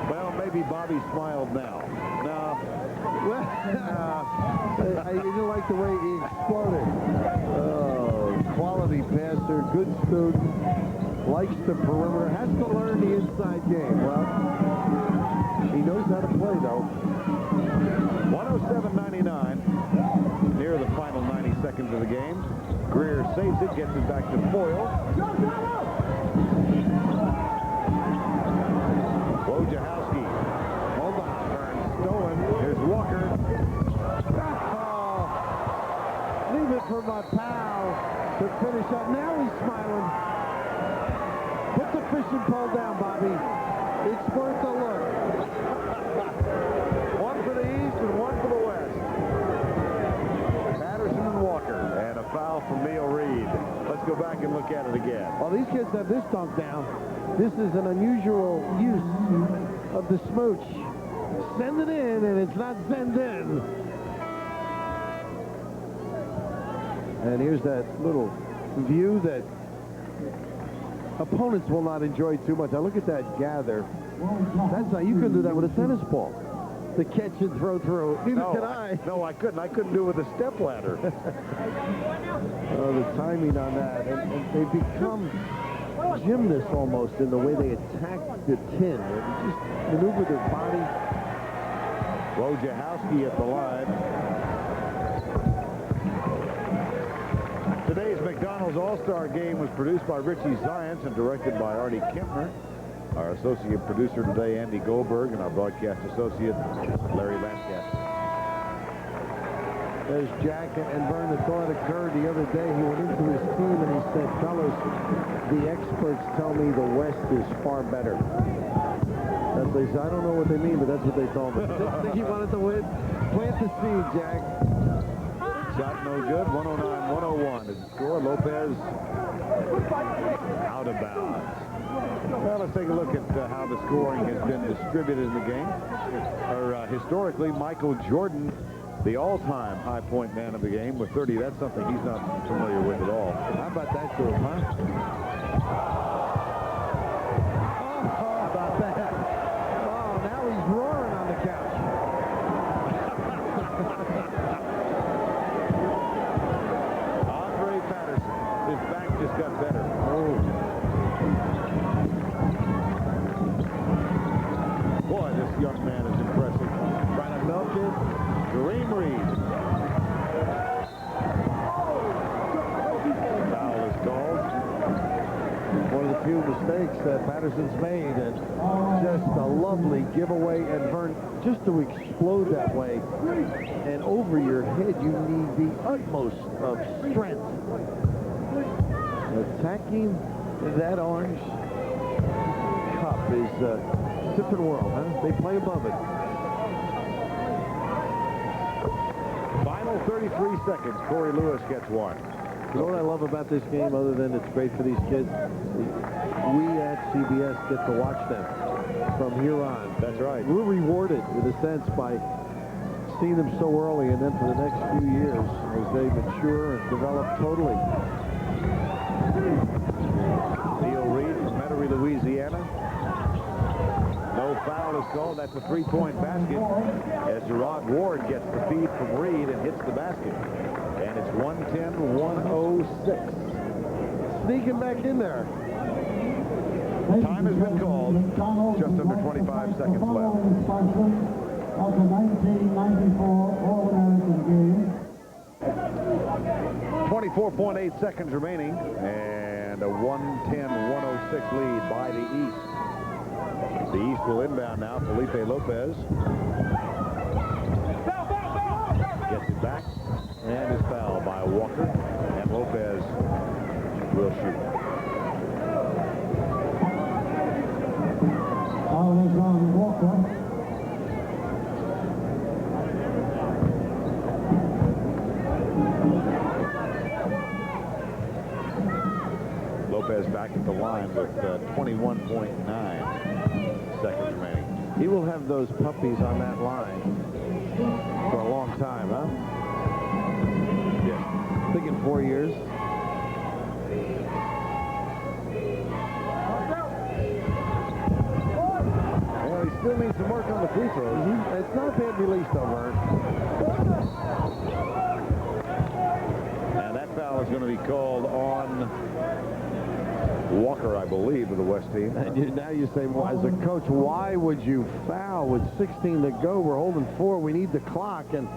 Well, maybe Bobby smiled now. No. I didn't like the way he exploded. Quality passer, good student, likes the perimeter, has to learn the inside game. Well, he knows how to play, though. 107-99, near the final 90 seconds of the game. Greer saves it, gets it back to Foyle. Wojciechowski. Hold on. Turn stolen. Here's Walker. Oh, leave it for my pal to finish up. Now he's smiling. Put the fishing pole down, Bobby. It's worth a look. One for the East and one for the West. Patterson and Walker. And a foul from Reid. Let's go back and look at it again. Well, these kids have this dunk down. This is an unusual use of the smooch. Send it in, and it's not Zendon. And here's that little view that opponents will not enjoy too much. Now look at that gather. That's not, you couldn't do that with a tennis ball. The catch and throw through. Neither can I. No, I couldn't. I couldn't do it with a stepladder. Oh, the timing on that. And they become gymnasts almost in the way they attack the tin. They just maneuver their body. Wojciechowski at the line. Today's McDonald's All-Star Game was produced by Richie Zients and directed by Artie Kempner. Our associate producer today, Andy Goldberg, and our broadcast associate, Larry Lancaster. There's Jack and Vern. The thought occurred the other day. He went into his team and he said, fellas, the experts tell me the West is far better. That's what they said. I don't know what they mean, but that's what they told me. Didn't think he wanted to win. Plant the seed, Jack. Shot no good. 109-101 is the score. Lopez out of bounds. Well, let's take a look at how the scoring has been distributed in the game. Historically, Michael Jordan, the all-time high point man of the game with 30. That's something he's not familiar with at all. How about that group, huh? How about that? Oh, now he's roaring on the couch. Andrae Patterson, his back just got better. Boy, this young man is impressive. Trying to milk it. Kareem Reid. Foul is called. One of the few mistakes that Patterson's made, and just a lovely giveaway. And Vern, just to explode that way and over your head, you need the utmost of strength. Attacking that orange cup is a different world, huh? They play above it. Final 33 seconds. Corey Lewis gets one. You know what I love about this game, other than it's great for these kids? We at CBS get to watch them from here on. That's right. We're rewarded, in a sense, by seeing them so early, and then for the next few years, as they mature and develop totally. Neil Reid from Metairie, Louisiana. No foul is called. That's a three-point basket as Jerod Ward gets the feed from Reid and hits the basket. And it's 110-106. Sneaking back in there. Time has been called. Just under 25 seconds left. Of the 1994 All-American game. 24.8 seconds remaining. And a 110-106 lead by the East. The East will inbound now. Felipe Lopez gets it back and is fouled by Walker, and Lopez will shoot. Foul is on Walker. Lopez back at the line with 21.9 seconds remaining. He will have those puppies on that line for a long time, huh? Yes. I think in 4 years. Well, he still needs some work on the free throws. It's not a bad release, though, Vern. And that foul is going to be called on Walker, I believe, of the West team. And now you say, well, as a coach, why would you foul with 16 to go? We're holding 4. We need the clock, and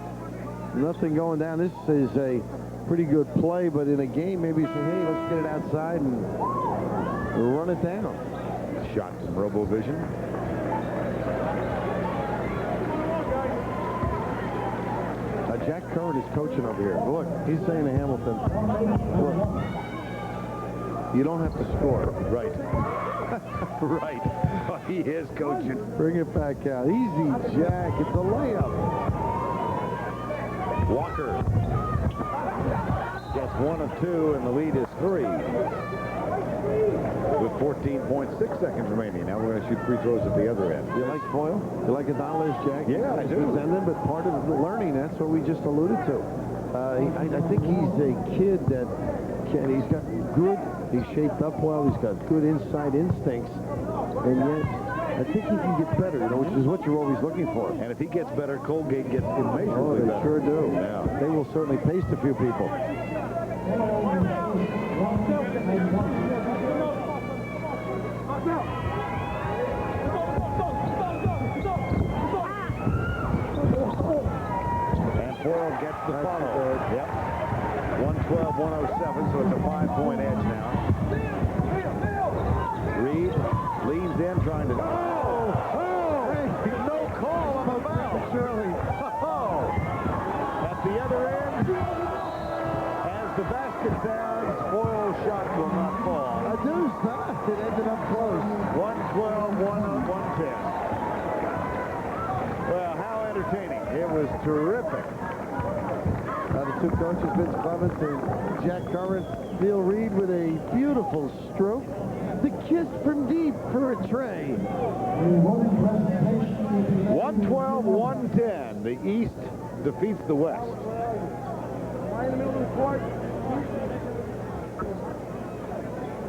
nothing going down. This is a pretty good play, but in a game, maybe you say, hey, let's get it outside and run it down. Shot from RoboVision. Jack Curran is coaching over here. Look, he's saying to Hamilton, look, you don't have to score. Right. Right. Oh, he is coaching. Bring it back out. Easy, Jack. It's a layup. Walker gets 1 of 2, and the lead is 3. With 14.6 seconds remaining. Now we're going to shoot free throws at the other end. You like Foyle? You like Adonal, Jack? Yeah, I do. Zendon, but part of the learning, that's what we just alluded to. I think he's a kid that he's got good, he's shaped up well, he's got good inside instincts, and yet I think he can get better, you know, which is what you're always looking for. And if he gets better, Colgate gets immeasurably better. They sure do. Yeah. They will certainly paste a few people. And Foyle gets the follow. Yep. 112-107, so it's a 5-point edge now. Reid leans in, trying to... Hey, no call on the foul, Shirley. At the other end, as the basket sounds, Foyle's shot will not fall. A deuce, huh? It ended up close. 112-110. Well, how entertaining. It was terrific. The two coaches, Vince Clements and Jack Curran. Neil Reid with a beautiful stroke. The kissed from deep for a tray. 112-110. The East defeats the West. Right in the middle of the court.